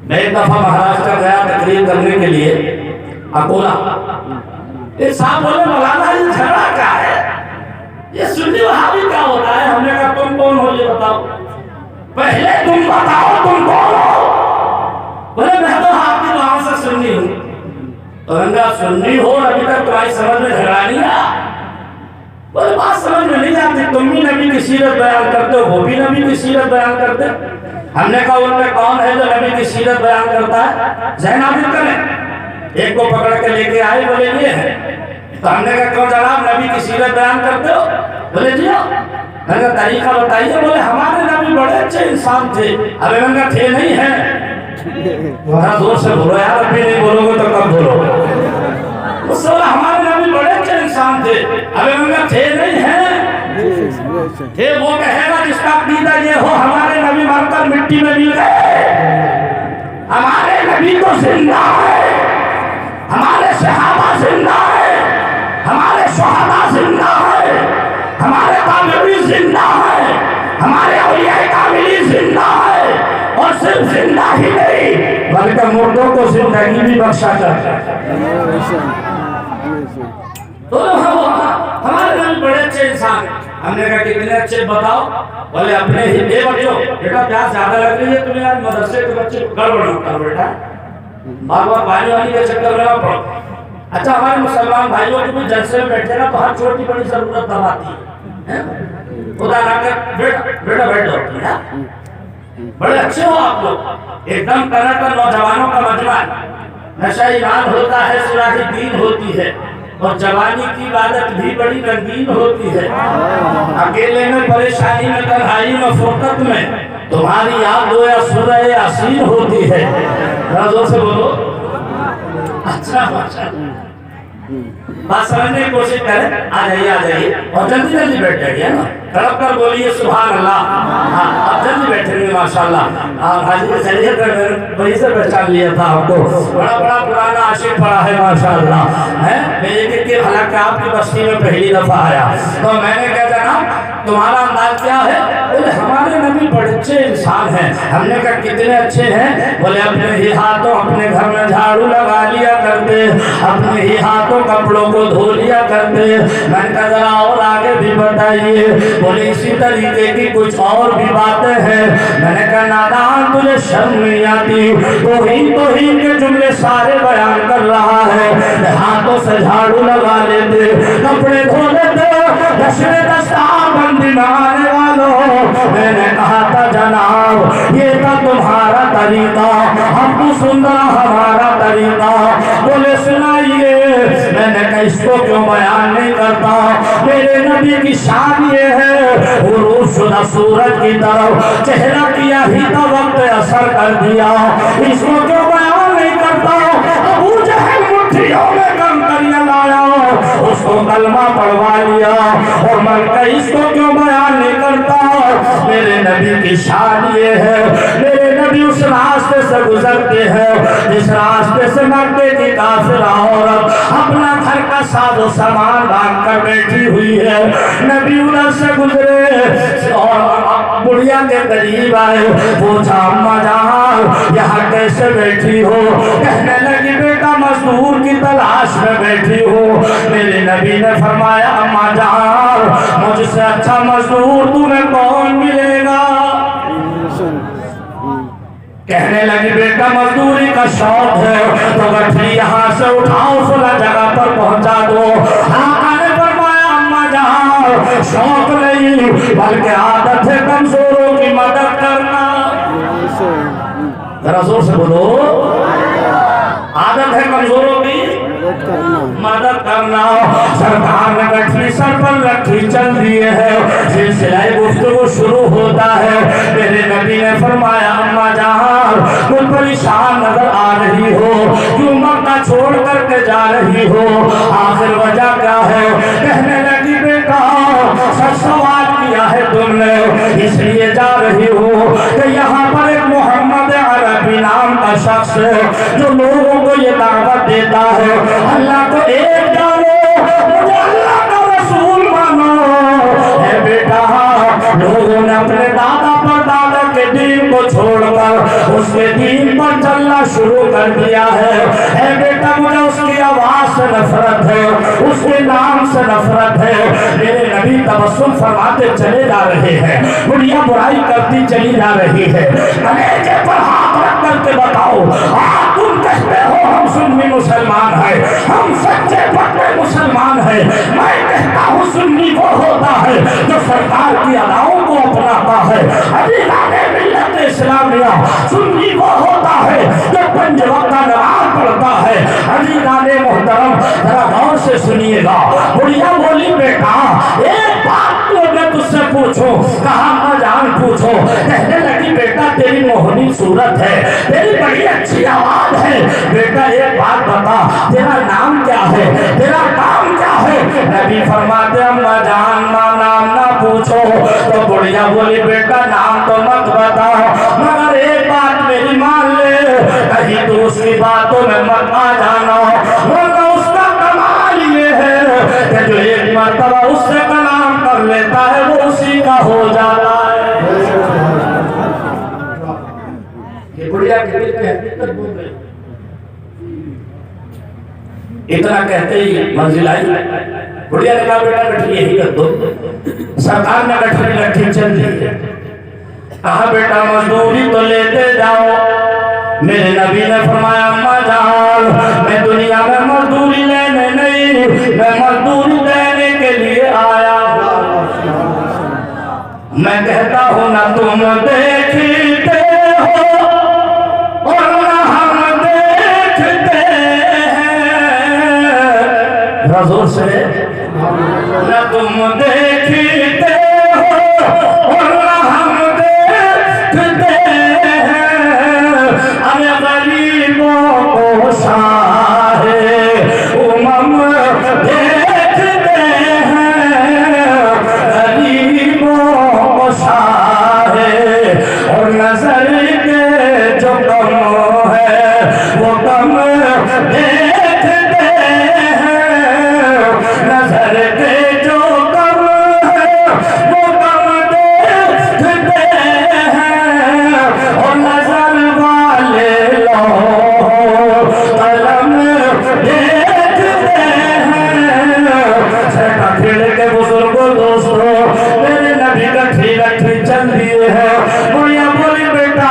मैं एक दफा महाराष्ट्र गया तकरीर करने के लिए, अकोला। एक साहब बोले मौलाना ये झगड़ा क्या है, ये सुन्नी वहाबी क्या होता है? हमने कहा तुम कौन हो ये बताओ, पहले तुम बताओ तुम कौन हो। बोले मैं तो आपकी दुआओं से सुन्नी हूँ। तो सुन्नी हो, अभी तक तुम्हारी समझ में झगड़ा नहीं आया। बात समझ में नहीं आती, तुम भी नबी की सीरत बयान करते हो, वो भी नबी की सीरत बयान करते हैं। हमने कहा उनमें कौन है जो नबी की सीरत बयान करता है? ज़ैन करें। एक को पकड़ के लेके आए, बोले ये है। तो हमने कहा क्यों जनाब नबी की सीरत बयान करते हो? बोले जी मैंने कहा तरीका बताइए। बोले हमारे नबी बड़े अच्छे इंसान थे। अबे मैंने कहा थे नहीं है, थोड़ा जोर से बोलो यार, अभी नहीं बोलोगे तो कब बोलोगे? उससे बोला हमारे नबी बड़े अच्छे इंसान थे। अबे मैंने कहा थे नहीं है, थे वो कहेगा जिसका अकीदा ये हो हमारे नबी मरकर मिट्टी में मिल गए। हमारे नबी तो जिंदा है, हमारे सहाबा जिंदा है, हमारे शुहदा जिंदा है, हमारे ताबिईन जिंदा है, हमारे औलिया कामिलीन जिंदा है, और सिर्फ जिंदा ही नहीं बल्कि मुर्दों को जिंदगी भी बख्शा करता है। तो हमारे नबी बड़े अच्छे इंसान। हमने कहा कितने अच्छे बताओ? बोले अपने ही बच्चों, बेटा प्यास ज्यादा लग रही है तुम्हें, आज मदरसे के बच्चे को गड़बड़ मत करो बेटा, बार बार पानी वाली के चक्कर में मत पड़ो। अच्छा हमारे मुसलमान भाइयों को भी जलसे में बैठे ना तो हर छोटी बड़ी जरूरत दबाती है, खुदा ना कर बेटा बेटा बैठ जाओ। बड़े अच्छे हो आप लोग, एकदम टनाटन नौजवानों का मजमा। नशा ईमान होता है, सुराही दीन होती है, और जवानी की इबादत भी बड़ी रंगीन होती है। अकेले में, परेशानी में, तन्हाई में, फुर्सत में तुम्हारी याद दो या सूरह यासीन होती है। जोर से बोलो। अच्छा बात समझने की कोशिश करें। आ जाइए और जल्दी जल्दी बैठ जाइए ना, तड़प कर बोलिए सुभान अल्लाह। हाँ अब जल्दी बैठेंगे माशाल्लाह। हाजी चलिए वही से पहचान लिया था आपको, बड़ा बड़ा पुराना आशिक पड़ा है माशाल्लाह है। मेरे हालांकि आपकी बस्ती में पहली दफा आया तो मैंने कहा जनाब तुम्हारा अंदाज क्या है? बोले हमारे नबी बड़े अच्छे इंसान हैं। हमने कहा कितने अच्छे हैं? बोले अपने ही हाथों अपने घर में झाड़ू लगा लिया करते, अपने ही हाथों कपड़ों को धो लिया करते। मैंने कहा जरा और आगे भी बताइए। बोले इसी तरीके की कुछ और भी बातें हैं। मैंने कहा नादान तुझे शर्म नहीं आती? तो ही के जुमले सारे बयान कर रहा है। हाथों से झाड़ू लगा लेते, कपड़े धो लेते, दशरे दस्तार बंदी मारने वालों। मैंने कहा था जनाब ये था तुम्हारा तरीका, हम तो सुन रहा हमारा तरीका। बोले सुनाइए। मैंने कहा इसको क्यों बयान नहीं करता? मेरे नबी की शान ये है, गुरूब शुदा सूरज की तरफ चेहरा किया ही तो वक्त असर कर दिया, इसको क्यों बयान नहीं करता? अबू जहल मुट्ठियों में कम करिया लाया, उसको कलमा पढ़वा लिया, और मन का इसको क्यों बयान नहीं करता? मेरे नबी की शान ये है, मेरे नबी उस रास्ते से गुजरते हैं जिस रास्ते से मक्के की काफिला औरत अपना घर का साजो सामान बांध कर बैठी हुई है। नबी उधर से गुजरे और बुढ़िया के करीब आए, पूछा अम्मा जान यहाँ कैसे बैठी हो? कहने लगी बेटा मजदूर की तलाश में बैठी हो। मेरे नबी ने फरमाया अम्मा जान मुझसे अच्छा मजदूर तुम्हें कौन मिलेगा? कहने लगी बेटा मजदूरी का शौक है तो गठरी यहाँ से उठाओ, फला जगह पर पहुंचा दो। आका ने फरमाया अम्मा जान शौक नहीं बल्कि आदत है कमजोरों की मदद करना। जरा जोर से बोलो। आदत है कमजोरों की मदद करना। सरकार ने गठरी सर पर रखी चल दिए है, सिलसिला गुफ्तगू शुरू होता है। मेरे नबी ने फरमाया अम्मा जान तुम परेशान नजर आ रही हो, क्यों मक्का छोड़ करके जा रही हो? आखिर वजह क्या है? कहने लगी बेटा सच सवाल किया है तुमने, इसलिए जा रही हो कि यहाँ पर एक मोहम्मद अरबी नाम का शख्स जो लोगों को ये दावत देता है अल्लाह को एक जानो, मुझे अल्लाह का रसूल मानो। है बेटा लोगों ने अपने दादा पर दादा के दीन को छोड़कर उसके दीन पर चलना शुरू कर दिया है। बेटा मुझे उसकी आवाज से नफरत है, उसके नाम से नफरत है। मेरे नबी तबस्सुम फरमाते चले जा रहे हैं, बुढ़िया बुराई करती चली जा रही है। कलेजे पर हाथ रख करके बताओ तुम कहते हो हम सुन्नी मुसलमान हैं, हम सच्चे पक्के मुसलमान हैं, मैं कहता हूँ सुन्नी वो होता है जो सरकार की अदाओं को अपनाता है। अभी गाने मिल्लत इस्लामिया सुन्नी वो होता है जो पंज वक्त का नमाज पढ़ता है। अभी गाने मोहतरम जरा गौर से सुनिएगा। बुढ़िया बोली बेटा एक बात तो मैं तुझसे पूछूं, कहा माँ जान पूछो। कहने लगी बेटा तेरी मोहनी सूरत है, तेरी बड़ी अच्छी आवाज है, बेटा एक बात बता तेरा नाम क्या है, तेरा काम क्या है। नबी फरमाते अम्मा जान माँ नाम ना पूछो। तो बुढ़िया बोली बेटा नाम तो मत बता, मगर एक बात मेरी मान ले, कहीं तो उसकी बातों में मत आ जाना, वरना उसका कमाल ये है कि जो एक मर्तबा उससे कलाम कर लेता है वो उसी का हो जाता है। ये बुढ़िया इतना कहते ही मंजिल आई। बुढ़िया ने कहा बेटा गठरी यही कर दो। सरकार ने गठरी लट्ठी चल दी है। कहा बेटा मजदूरी तो लेते जाओ। मेरे नबी ने फरमाया अम्मा जान मैं दुनिया में मजदूरी लेने नहीं, मैं मजदूरी देने के लिए आया। मैं कहता हूँ ना तुम देखते हो और ना हम देखते हैं। जोर से ना तुम देखते हो और ना हम देखते हैं। अरे गरीबों को सारे उमम देखते हैं, गरीबों को सारे और नजर के जो कम है वो कम देखते हैं, नजर के जो कम है वो कम देखते हैं। और नजर वाले लो कलम देखते हैं। छठा खेल के बुजुर्गों दोस्तों मेरे नबी गठरी लट्ठी चल दिए है। बुढ़िया बोली बेटा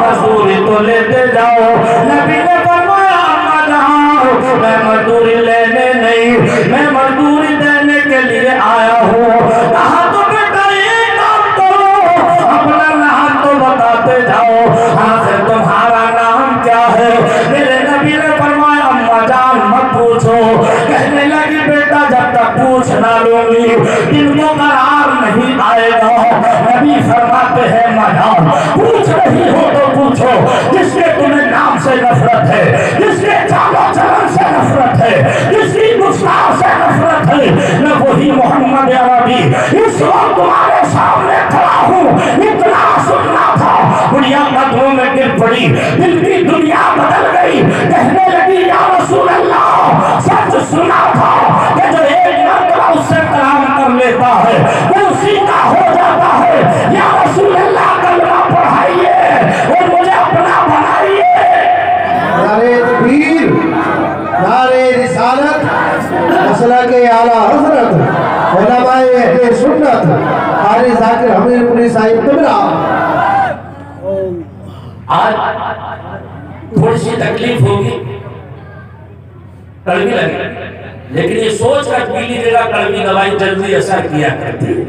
मजदूरी तो लेते जाओ। नबी ने फरमाया अम्मा जाओ मैं मजदूरी लेने नहीं, मैं मजदूरी देने के लिए आया हूँ। कहा तो बेटा ये काम करो, अपना नाम तो बताते जाओ। आखिर तुम्हारा नाम क्या है। मेरे नबी ने फरमाया अम्मा जान मत पूछो। कहने लगी बेटा जब तक पूछ ना लूंगी इनको करार नहीं आएगा। नबी फरमाते हैं मजान पूछ रही हो तो पूछो, जिसके तुम्हें नाम से नफरत है, जिसके चालो चलन से नफरत है, जिसकी गुस्ताव से नफरत है, मैं वही मोहम्मद अरबी इस वक्त तुम्हारे सामने खड़ा हूँ। इतना सुनना था। बुढ़िया कदमों में गिर पड़ी, दिल की दुनिया बदल गई। कहने लगी या रसूल अल्लाह सच सुना था कि जो एक मर्तबा उससे कलाम कर लेता है वो उसी का हो जाता है। या रसूल अल्लाह कलमा पढ़ाइए और मुझे अपना बनाइए। नारे तकबीर, नारे रिसालत, मसलक आला हज़रत उलमाए अहले सुन्नत कारी ज़ाकिर हमीरपुरी साहिब तिमरा। आज थोड़ी सी तकलीफ होगी, कड़वी लगे, लेकिन ये सोच कर पी लीजिएगा कड़वी दवाई जल्दी असर किया करती है।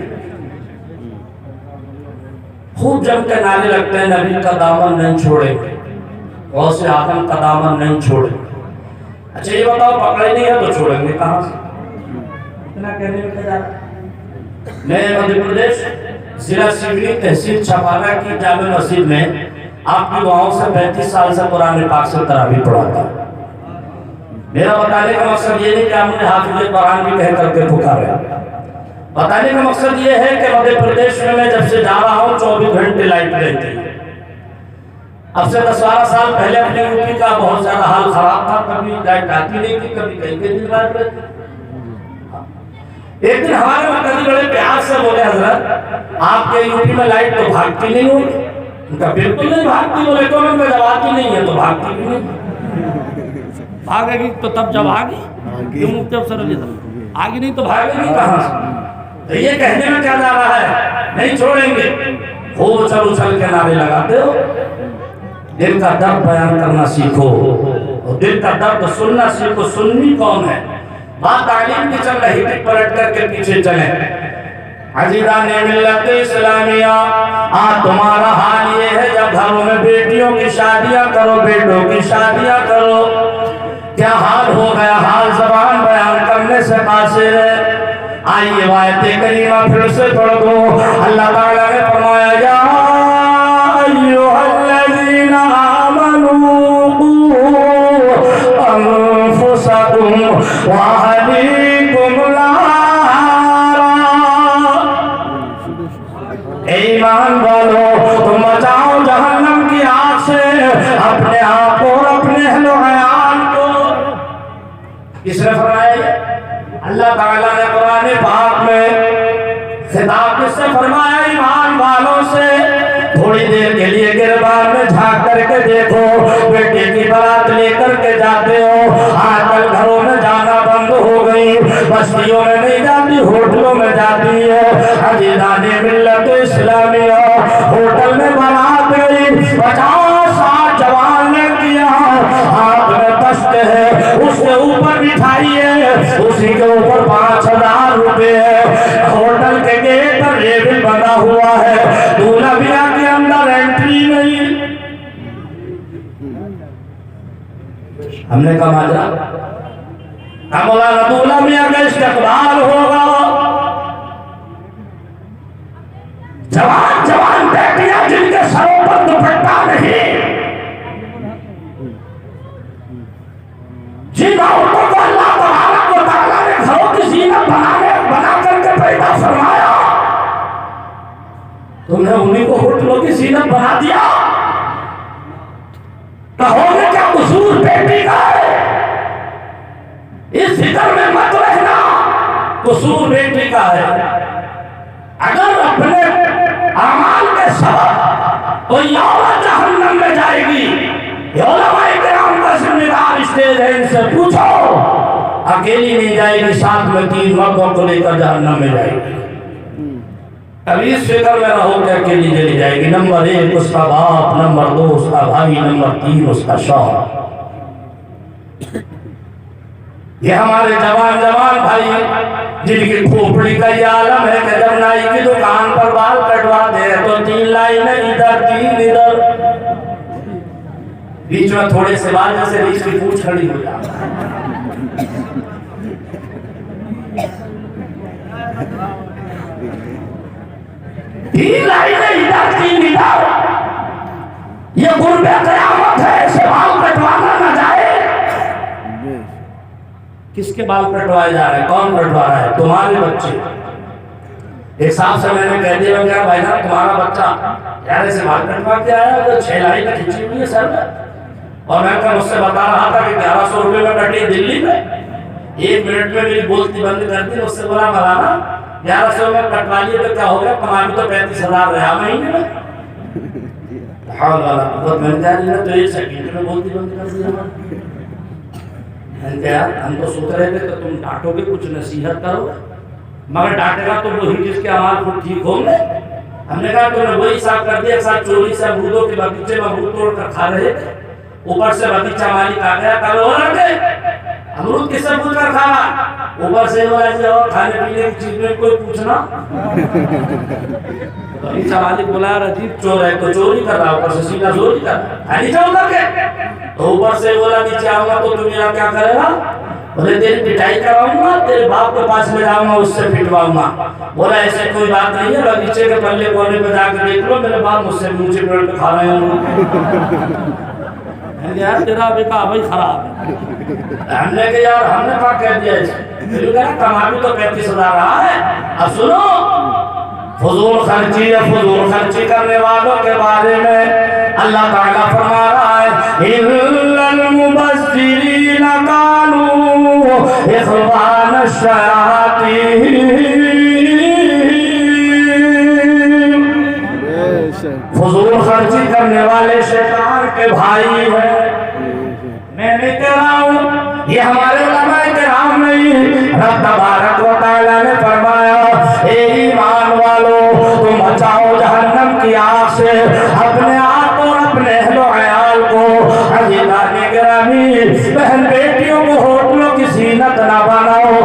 खूब जम के नारे लगते हैं नबी का दामन नहीं छोड़ेंगे, और से आदम का दामन नहीं छोड़ेंगे। अच्छा ये बताओ पकड़े नहीं है तो छोड़ेंगे कहाँ से। इतना कहने में क्या जा रहा है। मैं मध्य प्रदेश जिला सिवनी तहसील छपारा की जामे मस्जिद में आपकी दुआओं से 35 साल से कुरान पाक से तरावी पढ़ाता हूं। मेरा बताने का मकसद ये नहीं कि आपने हाफिज कुरान भी कह करके पुकारा। बताने का मकसद ये है कि मध्य प्रदेश में मैं जब से जा रहा हूँ 24 घंटे लाइट रहती है। अब से 10-12 साल पहले अपने यूपी का बहुत ज्यादा हाल खराब था, कभी लाइट आती नहीं थी, कभी कहीं के दिन लाइट रहती। एक दिन हमारे मर्कजी बड़े प्यार से बोले हजरत आपके यूपी में लाइट तो भागती नहीं होगी। उनका बिल्कुल नहीं भागती। बोले तो मैं जब आती नहीं है तो भागती भी नहीं। भागेगी तो तब जब आगी मुफ्ती अफसर आगे नहीं तो भागेगी कहाँ से। तो ये कहने में क्या जा रहा है, नहीं छोड़ेंगे। खूब उछल उछल के नारे लगाते हो। दिल का दर्द बयान करना सीखो और दिल का दर्द सुनना सीखो। सुन्नी कौन है बात तालीम की चल रही थी, पलट करके पीछे चले। अजीज़ान मिल्लत इस्लामिया, आज तुम्हारा हाल ये है जब घरों में बेटियों की शादियां करो, बेटों की शादियां करो, क्या हाल हो गया। हाल ज़बान बयान करने से कासिर है। आइए आयत करीमा फिर से पढ़ दो। अल्लाह ताला ने फरमाया, या अय्युहल्लज़ीना आमनू अनफुसकुम व अहलीकुम नारा। ईमान वालो, तुम बचाओ जहन्नम की आग से अपने आप को और अपने अहलो अयाल को। किसने फरमाया? अल्लाह ताला ने कुरान पाक में खिताब किससे फरमाया? ईमान वालों से। थोड़ी देर के लिए गिरबान में झांक करके देखो, बेटे की बारात लेकर के जाते हो। आजकल घरों में जाना बंद हो गई, बस्तियों में नहीं जाती, होटलों में जाती है। अजीज़ान मिल्लत इस्लामिया, होटल में बारात गई, 50-60 जवान ने किया, हाथ में दस्त है, उसके ऊपर मिठाई है, उसी के ऊपर 5000 रुपए है। होटल के गेट पर लेबिल बना हुआ है, दूल्हा बिया के अंदर एंट्री नहीं। हमने कहा माजरा, बोला दूल्हा मिया का इस्तेकबाल होगा। जवान जवान बेटियां जिनके सरों पर दुपट्टा नहीं, जिन औरतों को अल्लाह तबारक व तआला ने घरों की ज़ीनत बना करके पैदा फरमाया, तुमने उन्हीं को होटलों की ज़ीनत बना दिया। कहोगे क्या कसूर बेटी का है? इस फिक्र में मत रहना, कसूर बेटी का है। अगर अपने अमाल के सबब कोई औरत जहन्नम में जाएगी, उलमाए किराम का जिम्मेदार स्टेज है, इनसे पूछो। अकेली नहीं जाएगी, साथ में 3 मर्दों को लेकर जहन्नम में जाएगी। अभी इस फिक्र में रहो कि अकेली चली जाएगी। नंबर 1 उसका बाप, नंबर 2 उसका भाई, नंबर 3 उसका शौहर। ये हमारे जवान भाई जिनकी खोपड़ी का ये आलम है कि जब नाई की दुकान पर बाल कटवाते हैं तो 3 लाइनें इधर 3 इधर, बीच में थोड़े से बाल जैसे बीच की पूंछ खड़ी हो जाती है। तीन लाइनें इधर 3 इधर, ये गुर्बे क़यामत है। ऐसे बाल कटवाना ना जाए। किसके बाल कटवाए जा रहे हैं? कौन कटवा रहा है? तुम्हारे बच्चे। एक साहब से मैंने कह दिया, क्या भाई ना तुम्हारा बच्चा यार ऐसे बाल कटवा के आया जो 6 लाइन का खींची हुई है सर में, और मैं कल उससे बता रहा था कि 1100 रुपये में कटी दिल्ली में। 1 मिनट में मेरी बोलती बंद कर दी। उससे बोला मलाना 1100 में कटवा लिए तो क्या हो गया, कमाई तो 35,000 रहा महीने में। हाल वाला बहुत महंगा तो 1 सेकंड में बोलती बंद कर दी। हम तो सोच रहे थे कि तुम डांटोगे, कुछ नसीहत करोगे, मगर डांटेगा तो वही जिसके अमाल खुद ठीक होंगे। हमने कहा तुमने वही साफ कर दिया, साथ चोरी से अमरूदों के बगीचे में अमरूद तोड़ कर खा रहे थे। ऊपर से बगीचा मालिक आ गया, कल हो रहे अमरूद किससे पूछ कर खाना, ऊपर से और खाने पीने की चीज में कोई पूछना। बगीचा मालिक बोला अजीब चोर है, तो चोरी कर रहा, ऊपर से सीधा चोरी कर रहा, नीचे उतर के। तो ऊपर से बोला नीचे आऊंगा तो तुम मेरा क्या करेगा? बोले तेरी पिटाई कराऊंगा, तेरे बाप के पास ले जाऊंगा, उससे पिटवाऊंगा। बोला ऐसे कोई बात नहीं है, बगीचे के पल्ले कोने पे जाकर देख लो, मेरे बाप मुझसे ऊंचे पेड़ पे खा रहे हैं। यार तेरा बेटा भाई खराब है। हमने कहा यार हमने क्या कह दिया, कमाई तो 35,000 रहा है। अब सुनो, फजूल खर्ची करने वालों के बारे में अल्लाह ताला फरमा रहा है, इल्लल मुबस्सिरीन कानू इख्वान शयातीन। फजूल खर्ची करने वाले शैतान के भाई हैं। मैं नहीं कह रहा हूँ, ये हमारे उलमाए किराम नहीं, रब तबारक व तआला ने फरमाया, ए ईमान वालों तुम बचाओ जहन्नम की आग से अपने आप और अपने अहलो अयाल को। अजीज़ान गिरामी, बहन बेटियों को होटलों की ज़ीनत ना बनाओ,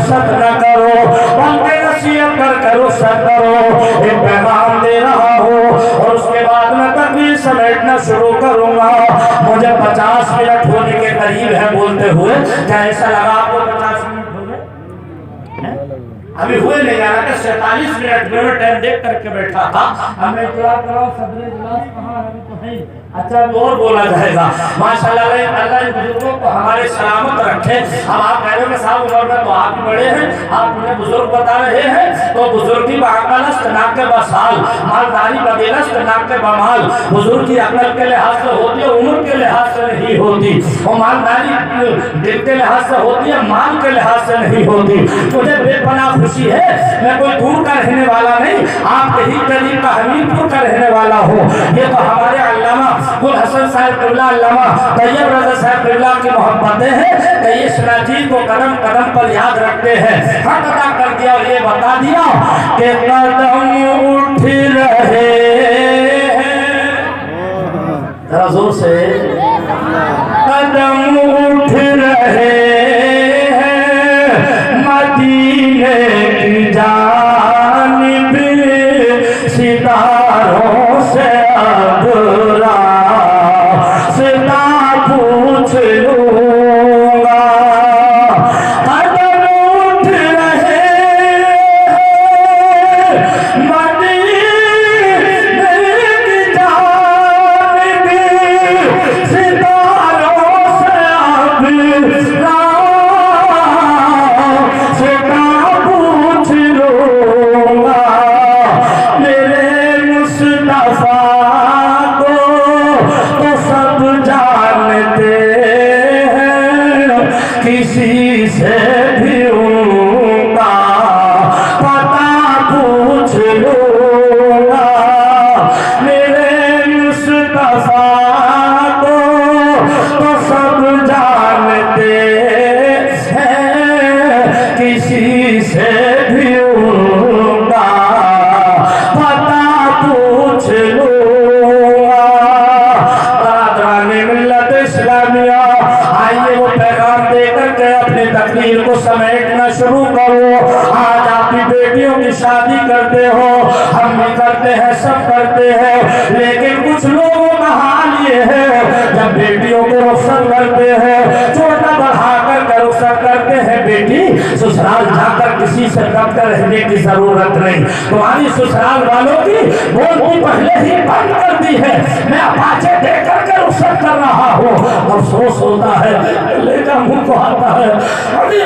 रुखसत न करो, बल्कि नसीहत कर रुखसत करो, एक पैगाम दे रहा हूँ। और उसके बाद मैं तकरीर समेटना शुरू करूंगा। मुझे 50 मिनट होने के करीब है बोलते हुए। क्या ऐसा लगा आपको 50 मिनट हो गए? अभी हुए नहीं, यार 47 मिनट में टाइम देख करके बैठा था। अब मैं इंतजार कर रहा हूँ, सदर इजलास कहाँ है? अभी तो है। अच्छा और बोला जाएगा। माशाल्लाह अल्लाह इन बुजुर्गों को हमारे सलामत रखे। अब आप कह रहे हो साहब उम्र में तो आप ही बड़े हैं, आप उन्हें बुजुर्ग बता रहे हैं, तो बुजुर्गी बाकलस्त नाके बसाल, मालदारी बदिलस्त नाके बमाल। बुजुर्गी अकल के लिहाज से होती है, उम्र के लिहाज से नहीं होती, और मालदारी दिल के लिहाज से होती है, माल के लिहाज से नहीं होती। मुझे बेपनाह खुशी है, मैं कोई दूर का रहने वाला नहीं, आपके ही करीब का हमीरपुर का रहने वाला हूँ। ये तो हमारे अल्लामा गुल हसन साहब क़िबला, अल्लामा तैयब रज़ा साहब क़िबला की मोहब्बतें हैं कि इस नाजी को कदम कदम पर याद रखते हैं। हक अदा कर दिया और ये बता दिया कि कदम उठ रहे हैं, जरा जोर से, कदम उठ रहे हैं मदीने की जानिब, सितारों से अब रास्ता पूछ लूंगा। कदम उठ रहे मदीने की जानिब, सितारों से अब रास्ता पूछ लूंगा। मेरे मुस्तफा को तो सब जानते हैं, किसी से भी उनका पता पूछ लूंगा। मेरे मुस्तफा को तो सब जानते हैं, किसी से भी उनका पता पूछ लूंगा। मिल्लत इस्लामिया, आइए वो पैगाम देकर के अपनी तकरीर को समेटना शुरू करो। आज आप भी बेटियों की शादी करते हो, हम भी करते हैं, सब करते हैं, लेकिन कुछ लोगों का हाल ये है, जब बेटियों को रुखसत करते हैं, छोटा बढ़ाकर के रुखसत करते हैं, बेटी ससुराल जाकर किसी से दब कर रहने की जरूरत नहीं, तुम्हारी ससुराल वालों की बोलती पहले ही बंद कर दी है, मैं अपाचे देकर के रुखसत कर रहा हूँ। अफसोस होता है, लेकिन मुंह को आता है, अभी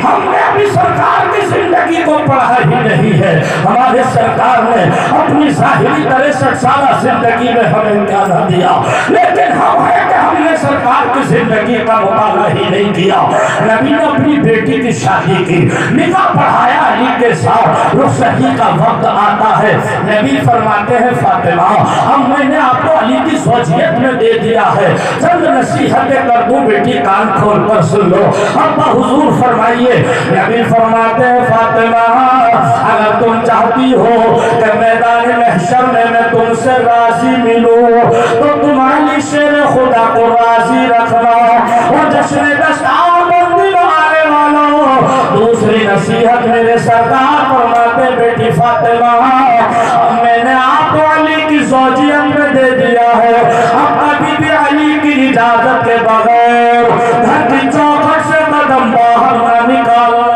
हमने अभी सरकार की जिंदगी को पढ़ा ही नहीं है। हमारे सरकार ने अपनी जाहिरी 63 साल जिंदगी में हमें क्या न दिया, लेकिन हम है कि हमने सरकार की जिंदगी का मुताला ही नहीं किया। नबी ने अपनी बेटी की शादी की, निकाह पढ़ाया, अली के साथ रुखसती का वक्त आता है, नबी फरमाते हैं फातिमा अब मैंने आपको अली की ज़ौजियत में दे दिया है, चंद नसीहतें कर दूं बेटी, कान खोल कर सुन लो। अब्बा हुजूर फरमाइए। नबी फरमाते हैं फातिमा अगर तुम चाहती हो कि मैदान महशर में मैं तुमसे राजी मिलूं, तो तुम्हारी शेर खुदा को राजी रखना। और जश्न दस्तारबंदी आने वालों, दूसरी नसीहत मेरे सरकार फरमाते बेटी फातिमा मैंने आपको अली की ज़ौजियत में दे दिया है, अब कभी भी अली की इजाजत के बगैर घर की चौखट से कदम बाहर ना निकालना।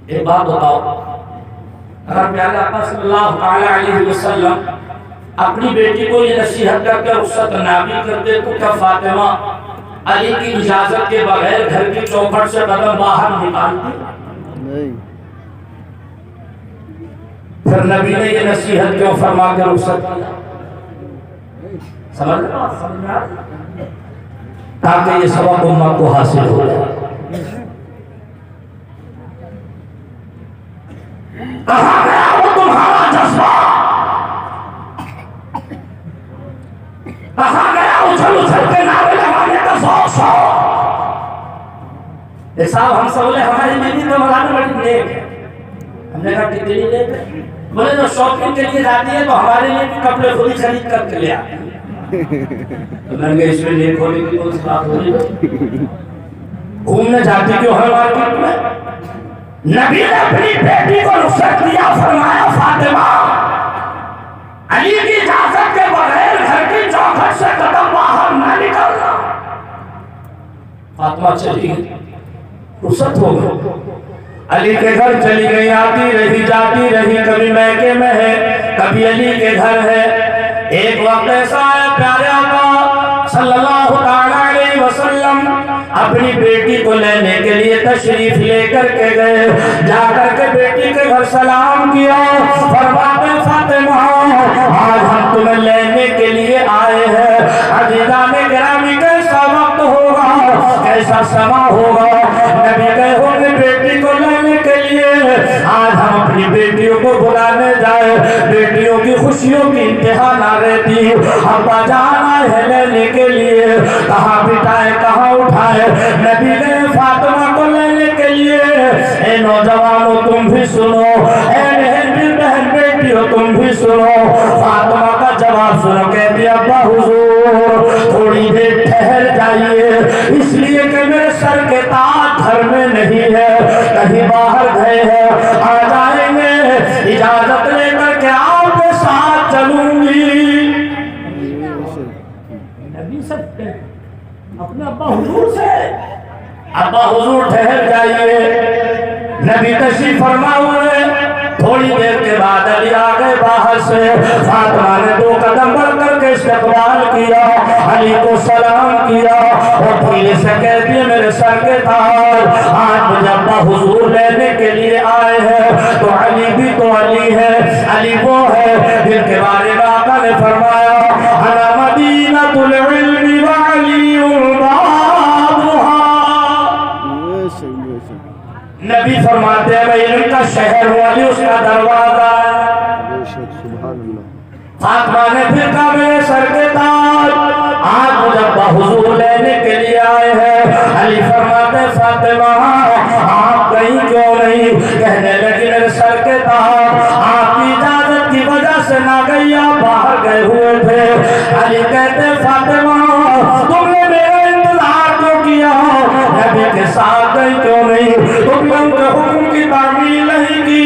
एक बात बताओ, अगर प्यारे आका सल्लल्लाहु अलैहि वसल्लम अपनी बेटी को ये नसीहत करके रुखसत ना भी करते तो क्या फातिमा अली की इजाजत के बगैर घर की चौखट से कदम बाहर निकालती? नहीं। फिर नबी ने ये नसीहत क्यों फरमा के रुखसत किया? समझ ताकि ये सबक उम्मत को हासिल हो जाए। कहाँ गया वो तुम्हारा जज्बा? कहाँ गया उछल उछल के नारे लगाने का शौक? साहब हम सब बोले हमारी बीवी तो मलाने बड़ी नेक है। हमने कहा कितनी नेक है? बोले जो शॉपिंग के लिए जाती है तो हमारे लिए भी कपड़े खुद ही खरीद करके ले आती है। तो मैंने कहा इसमें नेक होने की कोई बात हो रही है? घूमने जाती क्यों है मार्केट में? नबी ने अपनी बेटी को रुखसत दिया, फरमाया फातिमा अली की इजाजत के बगैर घर की चौखट से कदम बाहर न निकलना। फातिमा चली गई, रुखसत हो गई, अली के घर चली गई, आती रही जाती रही, कभी मैके में है कभी अली के घर है। एक वक्त ऐसा है प्यारे आका सल्लल्लाहु अलैहि वसल्लम अपनी बेटी को लेने के लिए तशरीफ लेकर के गए, जाकर के बेटी के घर सलाम किया, फरमाते फातिमा आज हम तुम्हें लेने के लिए आए हैं। अजीजा ने गिरामी कैसा वक्त होगा, कैसा समा होगा, नबी गए होंगे बेटी को लेने के लिए, आज हम अपनी बेटियों को बुलाने जाए, बेटियों की खुशियों की इंतहा ना रहती, अब्बा जाना है लेने के लिए, कहाँ बिठाए कहाँ उठाए, नबी गए फातिमा को लेने के लिए। ए नौजवानों तुम भी सुनो, ए बहन बेटियों तुम भी सुनो, फातिमा का जवाब सुनो, कहती अब्बा हुजूर थोड़ी देर ठहर जाइए, इसलिए कि मेरे सर के ताज घर में नहीं है, कहीं बाहर गए हैं, आ जाएंगे, इजाजत लेकर के आपके साथ चलूंगी। नबी सब अपने अब्बा हुजूर से, अब्बा हुजूर ठहर जाइए, नबी तशरीफ फरमा हुए। थोड़ी देर के बाद अली आ गए बाहर से, फातिमा ने 2 कदम बढ़ करके इस्तकबाल किया, अली को सलाम किया और धीरे से कहती है मेरे सर के ताज आज मुझे अब्बा हुजूर लेने के लिए आए हैं। तो अली भी तो अली है, अली वो है जिनके बारे में आका ने फरमाया अना मदीनतुल इल्मी व अलीउल बाबुहा। नबी फरमाते हैं मैं इल्म का शहर हूँ, अली उसका दरवाजा है। फातिमा ने फिर कहा मेरे सर के ताज आज मुझे अब्बा हुजूर लेने के लिए आए हैं। अली फरमाते फातिमा आप कहीं क्यों नहीं? कहने लगी मेरे सर के ताज आपकी इजाजत की वजह से ना गई, आप बाहर गए हुए थे। अली कहते फातिमा तुमने मेरा इंतजार क्यों किया? नबी के साथ गई क्यों नहीं? तुमने उनके हुक्म की तामील नहीं की।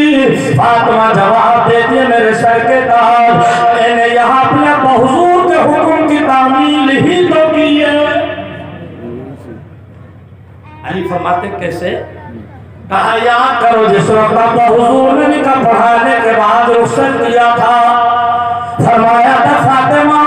फातिमा जवाब देती है मेरे सर के ताज मैंने यहाँ अपने अब्बा हुजूर के हुक्म की तामील ही तो की है। अली फरमाते कैसे? कहा याद करो जिस वक्त अब्बा हुजूर ने निकाह पढ़ाने के बाद रुखसत किया था, फरमाया था फातिमा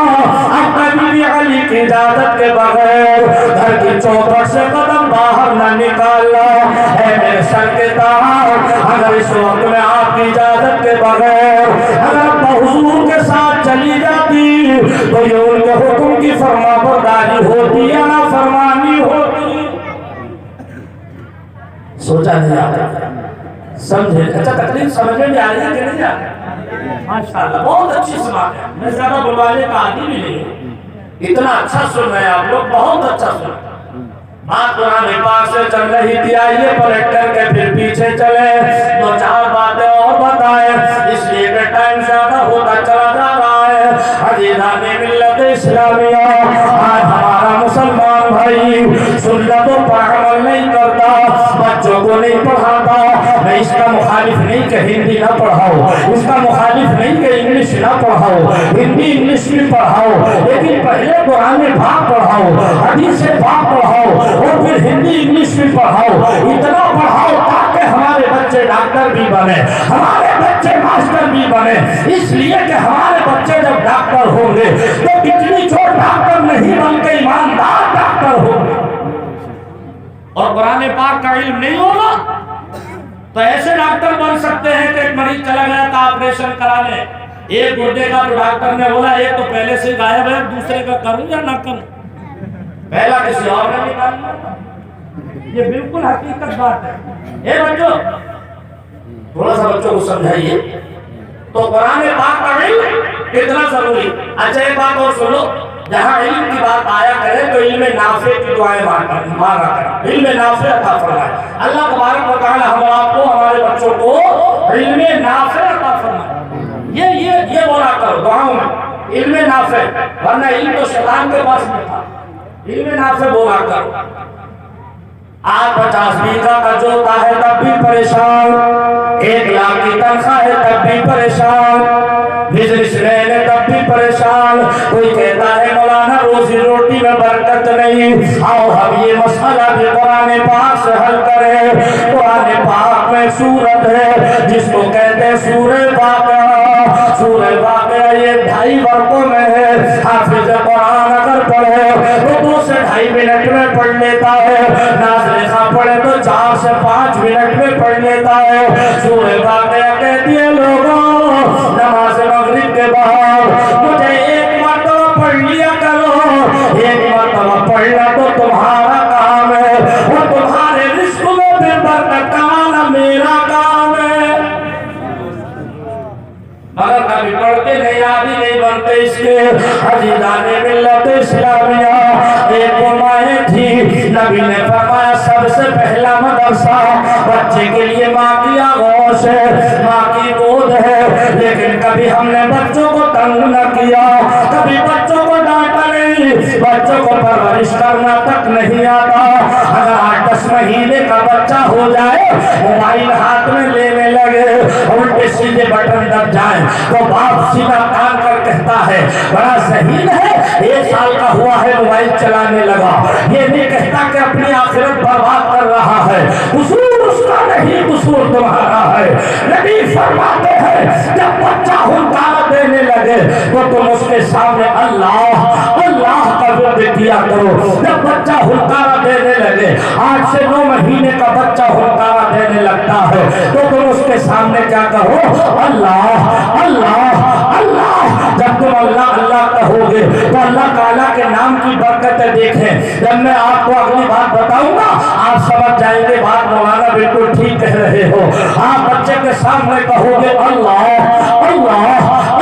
अब कभी भी अली की इजाजत के बगैर घर की चौखट से कदम बाहर न निकालना है। मेरे सर के ताज अगर इस वक्त में आपकी इजाजत के बगैर अगर अब्बा हुजूर के साथ चली जाती तो ये उनके हुक्म की फरमाबरदारी होती या ना फरमानी होती। सोचा नहीं आता, समझे? अच्छा तकलीफ समझ में आ रही है कि नहीं आ रही? माशाअल्लाह बहुत अच्छी बात है, मैं ज्यादा बुलवाने का आदमी भी नहीं हूँ, इतना अच्छा सुन रहे हैं आप लोग, बहुत अच्छा सुन। बात कुरान पाक से चल रही थी, आइए पलट करके फिर पीछे चले, 2-4 बातें और बताएं, इसलिए कि टाइम ज्यादा होता चला जा रहा है। अजीज़ाने मिल्लत इस्लामिया आज हमारा मुसलमान भाई सुन्नतों पर अमल नहीं करता, बच्चों को नहीं पढ़ाता। मैं इसका मुखालिफ नहीं कि हिंदी ना पढ़ाओ, इसका मुखालिफ नहीं कि इंग्लिश ना पढ़ाओ, हिंदी इंग्लिश भी पढ़ाओ, लेकिन पहले कुरान पाक पढ़ाओ, हदीस पाक पढ़ाओ और फिर हिंदी इंग्लिश भी पढ़ाओ। इतना पढ़ाओ ताकि हमारे बच्चे डॉक्टर भी बने, हमारे बच्चे मास्टर भी बने, इसलिए कि हमारे बच्चे जब डॉक्टर होंगे तो कितनी चोट डॉक्टर नहीं बनके ईमानदार डॉक्टर होंगे। और कुरान पाक का इल्म नहीं होगा तो ऐसे डॉक्टर बन सकते हैं कि एक मरीज चला गया था ऑपरेशन कराने, एक गुर्दे का तो डॉक्टर ने बोला एक तो पहले से गायब है, दूसरे का करूं या ना करूं, पहला किसी और ने निकाल। ये बिल्कुल हकीकत बात है। ए बच्चों थोड़ा सा बच्चों को समझाइए तो कुरान पाक का इल्म कितना जरूरी। अच्छा एक बात और सुनो, जहाँ इल्म की बात आया करे तो इल्म नाफे की दुआएं मांगा करें, इल्म नाफे अता फरमाए। अल्लाह तबारक व तआला हम आपको हमारे बच्चों को इल्म नाफे अता फरमाए। ये बोला करो दुआओं में इल्म नाफे, वरना इल्म तो शैतान के पास में था, इल्म नाफे बोला करो। आज 50 बीघा का जोता है तब भी परेशान, 1 लाख की तनख्वाह है तब भी परेशान, बिजनेसमैन है तब भी परेशान। कोई कहता है मौलाना रोजी रोटी में बरकत नहीं, आओ हम ये मसला भी कुरान पाक से हल करें। कुरान पाक में सूरत है जिसको कहते हैं सूरह वाक़िआ। सूरह वाक़िआ ये 2.5 वर्गों में है। हाफिज कुरान अगर पढ़े तो 2 से 2.5 मिनट में पढ़ लेता है, नाज़िल पढ़े तो 4 से 5 मिनट में पढ़ लेता है। सूरह वाक़िआ कहती है लोगों नमाज मगरिब के बाद मुझे 1 मरतबा पढ़ लिया करो, 1 मरतबा पढ़ना तो तुम्हारा काम है, और तुम्हारे रिस्क में फिर बरकत कमाना मेरा काम है। मगर कभी पढ़ते नहीं, आदि नहीं बनते इसके। अजीज़ाने मिल्लत इस्लामिया एक माए थी, नबी ने फरमाया सबसे पहला मदरसा बच्चे के लिए माँ की आगोश है, माँ की गोद है। लेकिन कभी हमने बच्चों को तंग न किया, कभी बच्चों को डांटा नहीं, बच्चों को परवरिश करना तक नहीं आता। अगर 8-10 महीने का बच्चा हो जाए, मोबाइल हाथ में लेने लगे, उल्टे सीधे बटन दब जाए तो बाप सीधा कान कर कहता है बड़ा ज़हीन है, 1 साल का हुआ है मोबाइल चलाने लगा। ये नहीं कहता कि अपनी आखिरत बर्बाद कर रहा है, कसूर उसका नहीं, कसूर तुम्हारा है। नबी फरमाते हैं जब बच्चा हुंकार देने लगे तो तुम उसके सामने अल्लाह अल्लाह का विर्द किया करो। जब बच्चा हुंकारा देने लगे, 8 से 9 महीने का बच्चा हुंकारा देने लगता है तो तुम उसके सामने क्या कहो? अल्लाह अल्लाह अल्लाह। जब तुम अल्लाह अल्लाह कहोगे तो अल्लाह ताला के नाम की बरकतें देखें। जब मैं आपको अगली बात बताऊंगा आप समझ जाएंगे बात मौलाना बिल्कुल ठीक कह रहे हो। आप बच्चे के सामने कहोगे अल्लाह अल्लाह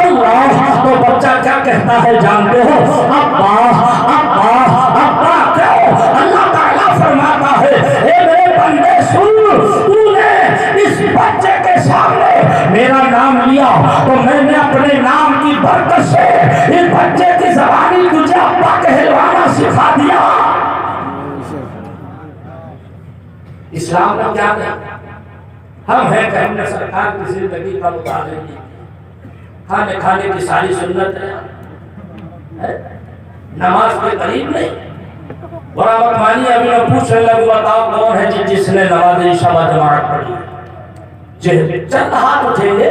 अल्लाह तो बच्चा क्या कहता है जानते हो? अब्बा अब्बा अब्बा। क्यों? अल्लाह ताला फरमाता है ए मेरे बंदे सुन, तूने इस बच्चे के सामने मेरा नाम लिया तो मैंने अपने नाम की बरकत से इस बच्चे की ज़बानी तुझे अब्बा कहलवाना सिखा दिया। इस्लाम में क्या है? हम हैं कि हमने सरकार की जिंदगी का मुताबिक खाने खाने की सारी सुन्नत है, नमाज के करीब नहीं। बड़ा मत मानिए, अभी मैं पूछने लगूं बताओ कौन है जिसने नमाज इशा व जमात पढ़ी? चंद हाथ उठेंगे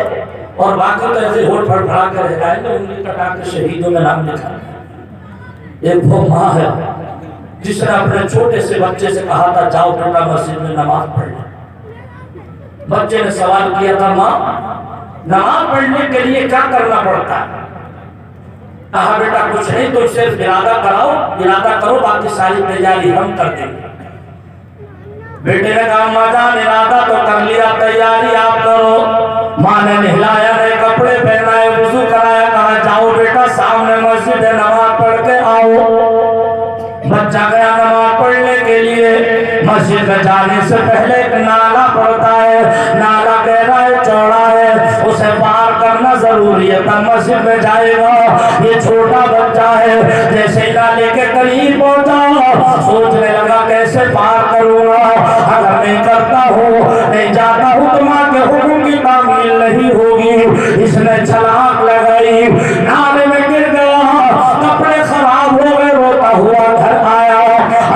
और बाकी तो ऐसे होठ फड़फड़ा कर रह जाएंगे, उंगली कटा के शहीदों में नाम लिखा। एक वो माँ है जिसने अपने छोटे से बच्चे से कहा था जाओ बेटा मस्जिद में नमाज पढ़ना। बच्चे ने सवाल किया था माँ नमाज पढ़ने के लिए क्या करना पड़ता है? कहा बेटा कुछ नहीं, तुम सिर्फ इरादा करो, बाकी सारी तैयारी हम कर देंगे। बेटे ने कहा माँ जान इरादा तो कर लिया, तैयारी आप करो। माँ ने नहलाया, नए कपड़े पहनाए, वुजू कराया, कहा जाओ बेटा सामने मस्जिद है नमाज पढ़ के आओ। बच्चा गया नमाज पढ़ने के लिए। मस्जिद में जाने से पहले एक नाला पड़ता है, नाला गहरा है चौड़ा है, उसे पार करना जरूरी है तब मस्जिद में जाएगा। ये छोटा बच्चा है, जैसे ही नाले के करीब पहुंचा सोचने लगा कैसे पार करूंगा, अगर नहीं करता हूँ नहीं जाता हूँ तो माँ के हुक्म की तामील नहीं होगी। इसने छलांग लगाई, नाले में गिर गया, कपड़े खराब हो गए, रोता हुआ घर आया।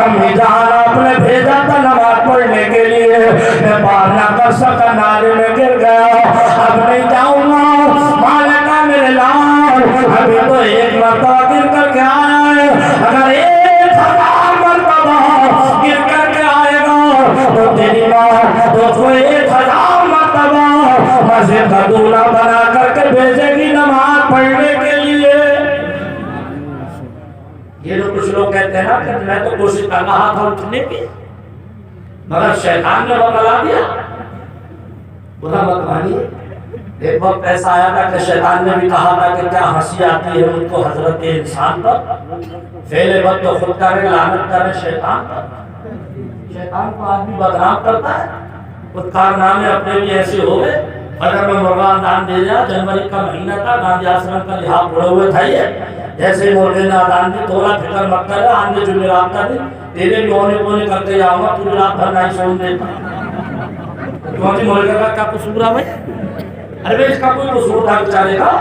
अम्मी जान आपने भेजा था नमाज पढ़ने के लिए, मैं पार ना कर सका, नाले में गिर गया, अब नहीं जाऊंगा। मालिक मेरे लाल अभी तो 1 मरतबा गिर करके आया है, अगर 1000 मरतबा गिर करके आएगा तो तेरी माँ तो 1000 मरतबा मस्जिद का दूल्हा बना करके भेजेगी नमाज पढ़ने के लिए। ये जो कुछ लोग कहते हैं ना कि मैं तो कोशिश कर रहा था उठने की, मगर शैतान ने बतला दिया। बुरा मत मानिए। एक वक्त ऐसा आया था कि शैतान ने भी कहा था कि क्या हंसी आती है मुझको हजरत इंसान पर, फेले वक्त तो खुद करे लानत करे शैतान पर। शैतान को आदमी बदनाम करता है, कुछ कारनामे अपने भी ऐसे हो गए। अगर मैं मुर्गा दान दे दिया, जनवरी का महीना था, गांधी आश्रम का लिहाज उड़े हुए था, ये जैसे मुर्गे ने दान दी, थोड़ा फिक्र मत करे, आंधे जुमेरात का दिन तेरे भी होने बोने करते जाऊंगा, तू रात भर नहीं सोने देता। तुम्हारी मोहल्ले का क्या कसूर है भाई? अरे भाई इसका कोई कसूर था बेचारे का?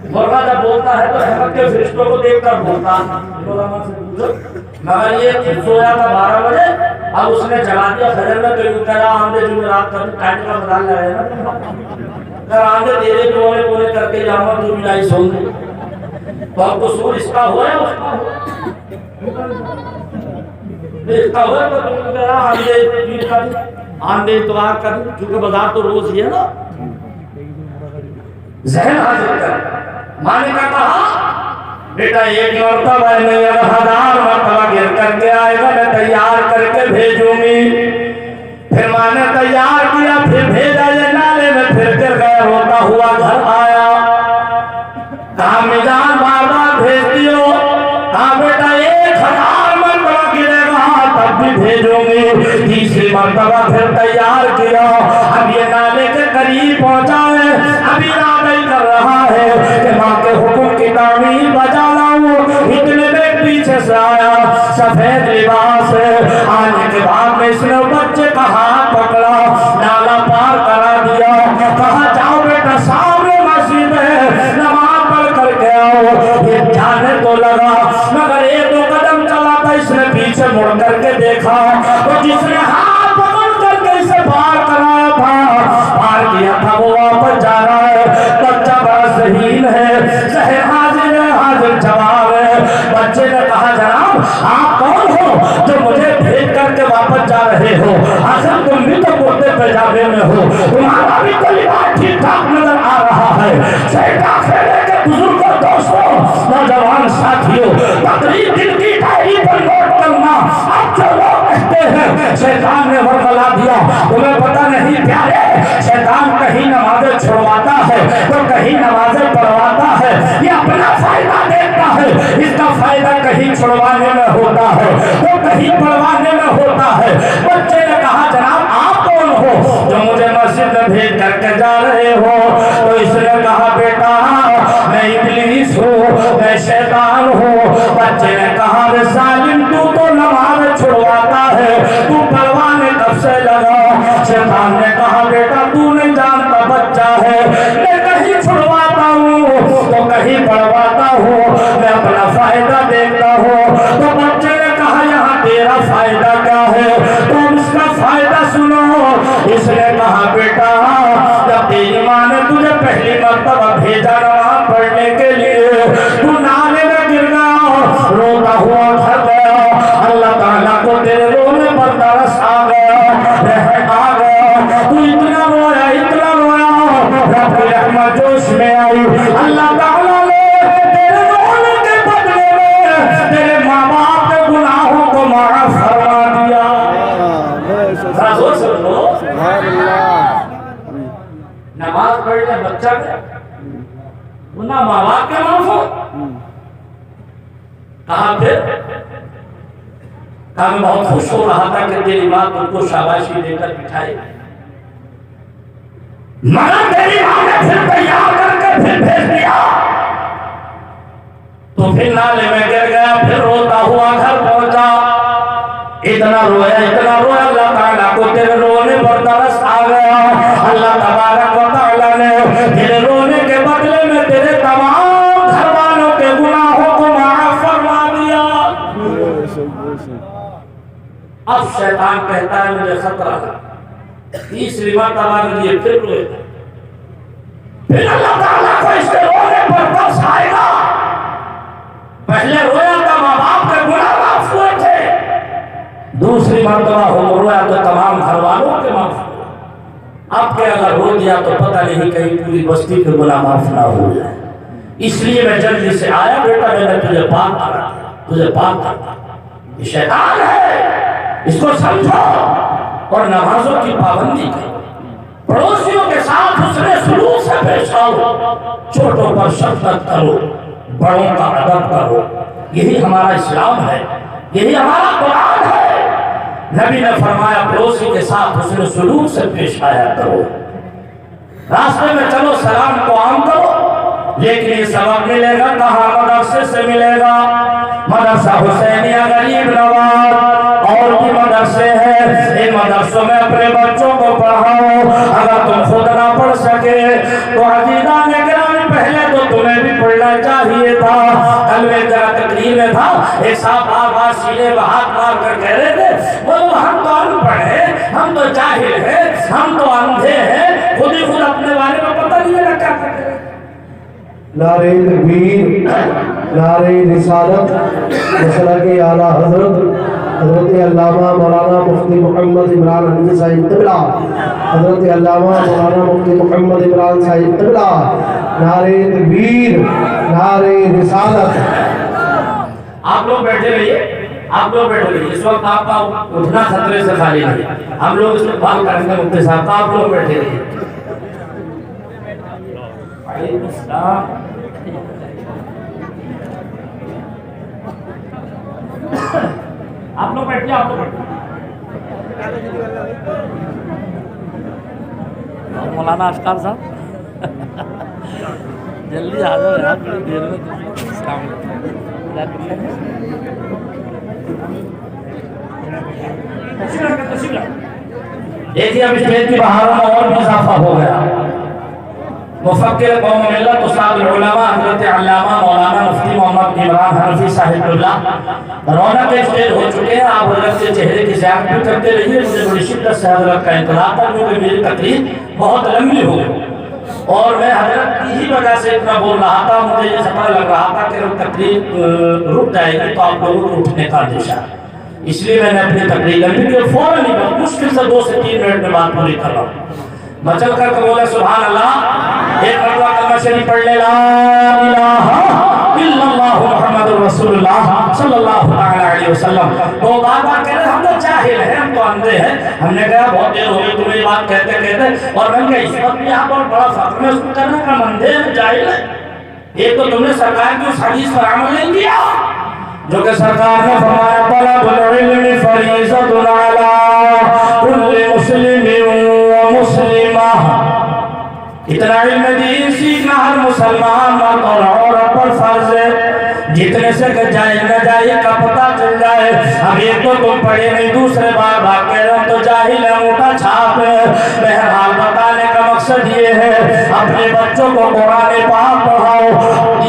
मुर्गा जब बोलता है तो हेमत के फरिश्तों को देखकर बोलता, मगर ये सोया था 12 बजे, अब उसने जगा दिया फजर में, कहीं उतरा आंधे जुमेरात का टाइम का बदल रहे ना, आंधे तेरे भी होने बोने करके जाऊंगा, तू भी नहीं सोन दे। तो कसूर इसका हुआ है उसका इसका हुआ तो आंधे इतवार कर, क्योंकि बाजार तो रोज ही है ना। जहन हाजिर कर, माने का कहा बेटा एक मरतबा नहीं 1000 मरतबा गिर करके आएगा, मैं तैयार करके भेजूंगी। फिर माने तैयार किया, फिर भेजा, ये नाले में फिर गिर गया, रोता हुआ घर आया। कहा मिजान बार बार भेज दियो। कहा बेटा 1000 मरतबा गिरेगा तब भी भेजूंगी। तीसरी मरतबा फिर तैयार किया, अब ये नाले के करीब पहुंचा है, अभी रात कर रहा है कि माँ के हुक्म की तामील बजा लाऊं। इतने में पीछे से आया सफेद लिबास, आने के बाद में इसने बच्चे का हाथ पकड़ा, नाला पार करा दिया। कहा जाओ बेटा सामने मस्जिद है, नमाज पढ़ करके आओ। ये जाने तो लगा, मगर 1-2 कदम चला था, इसने पीछे मुड़ करके देखा तो जिसने हाथ पकड़ करके इसे पार कराया था, पार किया था, वो वापस जा रहा है। बच्चा बड़ा ज़हीन है, ज़हन हाजिर है, हाजिर जवाब है। बच्चे ने कहा जनाब आप कौन हो जो मुझे भेज करके वापस जा रहे हो? आखिर तुम भी तो कुर्ते पैजामे में हो, तुम्हारा भी तो लिबास ठीक ठाक नजर आ रहा है। सेठा खेले के बुजुर्गों, दोस्तों, नौजवान साथियों, तकरीर दिल की डायरी पर नोट करना। अब जो लोग कहते हैं शैतान ने वरगला दिया, तुम्हें पता नहीं प्यारे, शैतान कहीं नमाजें छुड़वाता है तो कहीं नमाजें पढ़वाता है। ये अपना फायदा देखता है, इसका फायदा कहीं छुड़वाने में होता है तो कहीं पढ़वाने में होता है। बच्चे ने कहा जनाब आप कौन हो जो मुझे मस्जिद में भेज करके जा रहे हो? तो इसने कहा बेटा मैं इब्लीस हूँ, मैं शैतान हूँ। बच्चे ने कहा रे सालिम, तू तो नमाज छुड़वाता है, तू पढ़वाने कब से लगा? शैतान ने कहा बेटा तू नहीं जानता, बच्चा है, मैं कहीं छुड़वाता हूँ तो कहीं पढ़वाता हूँ, मैं अपना फायदा देखता हूँ। तो बच्चे ने कहा यहाँ तेरा फायदा क्या है, तुम इसका फायदा सुनो। इसने कहा बेटा जब तेरी माँ ने तुझे पहली मर्तबा भेजा नमाज पढ़ने के लिए, तू नाले में गिर गया, रोता हुआ घर गया, अल्लाह ताला को तेरे रोने पर तरस आ गया, रहम आ गया। तू इतना रोया रब की रहमत जोश में आई। अल्लाह ताला ने तेरे रोने के बदले में तेरे माँ बाप के गुनाहों को माफ फरमा दिया। नमाज पढ़ने बच्चा गुनाह माँ बाप के माफ हो। कहा फिर मैं बहुत खुश हो रहा था कि तेरी माँ तुमको शाबाशी देकर बिठाई, मगर तेरी माँ ने फिर तैयार करके फिर भेज दिया। तो फिर नाले में गिर गया, फिर रोता हुआ घर पहुंचा। इतना रोया अल्लाह ताला को तेरे रोने पर तरस आ गया। अल्लाह तबारक व तआला ने तेरे रोने के बदले में तेरे तमाम घर वालों के गुनाहों को माफ फरमा दिया। अब शैतान कहता है मुझे खतरा है, तीसरी मर्तबा के लिए फिर रोए, फिर अल्लाह ताला को इसके रोने पर तरस आएगा। पहले रोया था माँ बाप के गुनाह माफ हुए थे, दूसरी मर्तबा हो रोया तो तमाम घर वालों के माफ हुए। अब के अगर रो दिया तो पता नहीं कहीं पूरी बस्ती के गुनाह माफ ना हो जाए, इसलिए मैं जल्दी से आया। बेटा मैंने तुझे पाक करा, तुझे पाक करता। ये शैतान है, इसको समझो और नमाजों की पाबंदी करो, पड़ोसियों के साथ उसने सुलूक से पेश आओ, छोटों पर शफकत करो, बड़ों का अदब करो। यही हमारा इस्लाम है, यही हमारा कुरान है। नबी ने फरमाया पड़ोसी के साथ उसने सुलूक से पेश आया करो। रास्ते में चलो सलाम को आम करो, लेकिन ये सबक मिलेगा कहाँ? मदरसे से मिलेगा। मदरसा हुसैनिया गरीब नवाज और भी मदरसे हैं, इन मदरसों में अपने बच्चों को पढ़ाओ। अगर तुम खुद ना पढ़ सके तो अजीजा ने पहले तो तुम्हें भी पढ़ना चाहिए था। कल में जरा तकरीर में था, एक साहब बार-बार सीने में हाथ मार कर कह रहे थे, बोलो हम तो अनपढ़ हैं, हम तो जाहिल हैं, हम तो अंधे हैं, खुद ही खुद अपने बारे में पता नहीं है क्या करते हैं। नारे तकबीर, नारे रिसालत, मसला के आला हजरत हजरत अल्लामा मौलाना मुफ्ती मोहम्मद इमरान हनीफी साहिब क़िबला, हजरत अल्लामा मौलाना मुफ्ती मोहम्मद इमरान साहिब क़िबला, नारे तकबीर, नारे रिसालत। आप लोग बैठे रहिए, आप लोग बैठे रहिए, इस वक्त आपका उठना खतरे से खाली नहीं, हम लोग इसमें बात करेंगे मुफ्ती साहब, आप लोग बैठे रहिए। आप लोग बैठिए, आप लोग बैठिए। मौलाना अफताब साहब जल्दी आ जाओ यार, बड़ी देर में काम देखिए अब स्टेज की बहारों में और भी इजाफा हो गया। मुफक्किर कौम मिल्लत उस्ताद उलमा हज़रत अल्लामा मौलाना मुफ्ती मोहम्मद इमरान हनीफी साहिब क़िबला रौनक स्टेज हो चुके हैं। आप हजरत के चेहरे की ज़ियारत भी करते रहिए। मुझे बड़ी शिद्दत से हजरत का इंतज़ार था क्योंकि मेरी तकरीर बहुत लंबी हो गई और मैं हजरत की ही वजह से इतना बोल रहा था। मुझे ये समझ लग रहा था कि तकरीर रुक जाएगी तो आप लोगों को उठने का अंदेशा, इसलिए मैंने अपनी तकरीर लंबी की फौरन ही मुश्किल से 2 से 3 मिनट में बात पूरी कर रहा हूँ। मचल कर बोले सुभान अल्लाह, एक मरतबा कलमा शरीफ पढ़ ले, ला इलाहा इल्लल्लाह मुहम्मदुर रसूलुल्लाह सल्लल्लाहु अलैहि वसल्लम। तो बार-बार कह रहे हम तो जाहिल हैं, हम तो अंधे हैं। हमने कहा बहुत देर हो गई तुम्हें बात कहते कहते, और मैंने कहा इस वक्त यहाँ पर बड़ा फख्र महसूस करना का अंधे हैं जाहिल है। एक तो तुमने सरकार की उस हदीस पर अमल नहीं किया जो कि सरकार ने फरमाया तलबुल इल्मी फरीज़तुन अला कुल्ली मुस्लिमिन व मुस्लिमा। इतना इल्म दीन सीखना हर मुसलमान मर्द और औरत पर फर्ज है। जितने से जाए न जाए का पता चल जाए। अब एक तो तुम पढ़े नहीं, दूसरे बार भाग कह रहे तो जाहिल है, मोटा छाप है। बहरहाल बताने का मकसद ये है अपने बच्चों को कुरान पाक पढ़ाओ,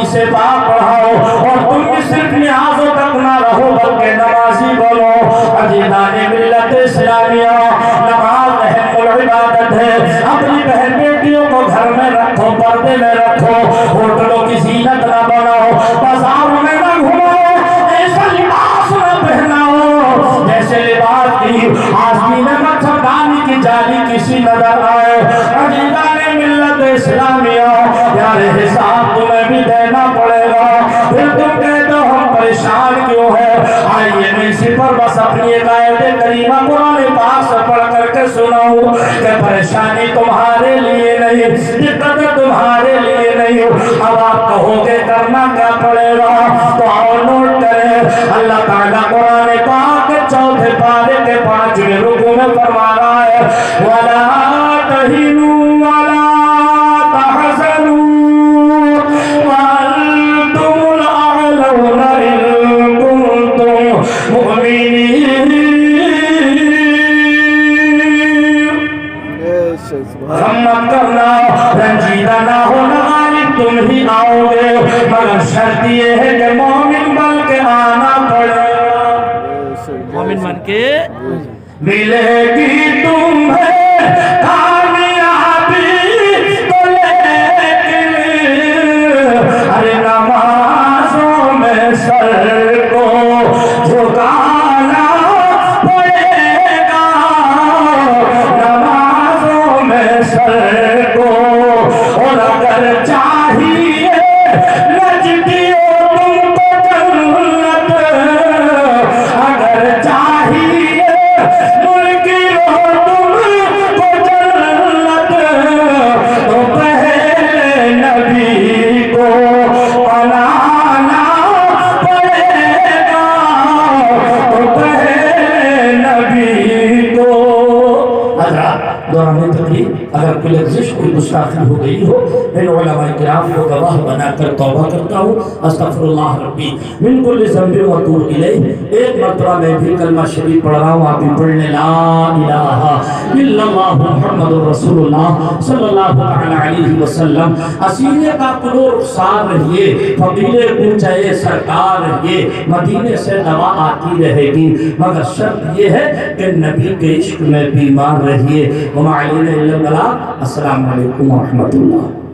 इसे पाक पढ़ाओ और तुम भी सिर्फ नियाज़ों तक ना रहो बल्कि नमाजी बनो। अजीज़ाने मिल्लत इस्लामिया, नमाज अहमुल इबादत है। अपनी बहन बेटियों को घर में रखो, पर्दे में रखो, होटलों की जीनत ना बनाओ, बाजारों में ना घुमाओ, ऐसा लिबास ना पहनाओ जैसे लिबास की आदमी में मच्छरदानी की जाली किसी नजर आए। अजीज़ाने मिल्लत इस्लामिया, यार हिसाब तुम्हें भी देना पड़ेगा। फिर तुम कहते हो हम परेशान क्यों है? आइए मैं इसी पर बस अपनी एक आयत करीमा कुरान पाक से पढ़ करके सुनाऊं कि परेशानी तुम्हारे लिए नहीं, दिक्कत तुम्हारे लिए नहीं। अब आप कहोगे करना क्या पड़ेगा, तो आओ नोट करें। अल्लाह ताला कुरान पाक के 4 पारे के 5वें रुकू में फरमा रहा है, वला तहिनु वला तहज़नु व अंतुम अ'लौना इन कुंतुम मुमिनीन। मत करना, रंजीदा ना होना, तुम ही आओगे, मगर शर्त ये है कि मोमिन बन के आना पड़ेगा। मोमिन बन के मिलेगी तुम्हें कामयाबी तो लेकिन अरे नमाजों में सर को झुकाना पड़ेगा, नमाजों में सर को। और अगर चाहिए नजदियों तुमको जन्नत, अगर चाहिए मुल्कियों तुमको जन्नत, तो पहले नबी को बनाना पड़ेगा, तो पहले नबी को। हज़रात दौरान तकरीर अगर कोई लफ्ज़िश कोई गुस्ताखी हो गई हो इन उलमा किराम को गवाह बनाकर तौबा करता हूँ। अस्तगफिरुल्लाह रब्बी मिन कुल्लि ज़ंबि व अतूबु इलैह। एक मरतबा मैं भी कलमा शरीफ पढ़ रहा हूँ, आप भी पढ़ लें। ला इलाहा इल्लल्लाह मुहम्मदुर रसूलुल्लाह सल्लल्लाहु अलैहि वसल्लम। असीले का कुलो रुखसार रहिए, फकीरे पूछे सरकार रहिए, मदीने से दवा आती रहेगी, मगर शर्त ये है कि नबी के इश्क में बीमार रहिए। अस्सलामु अलैकुम व रहमतुल्लाह।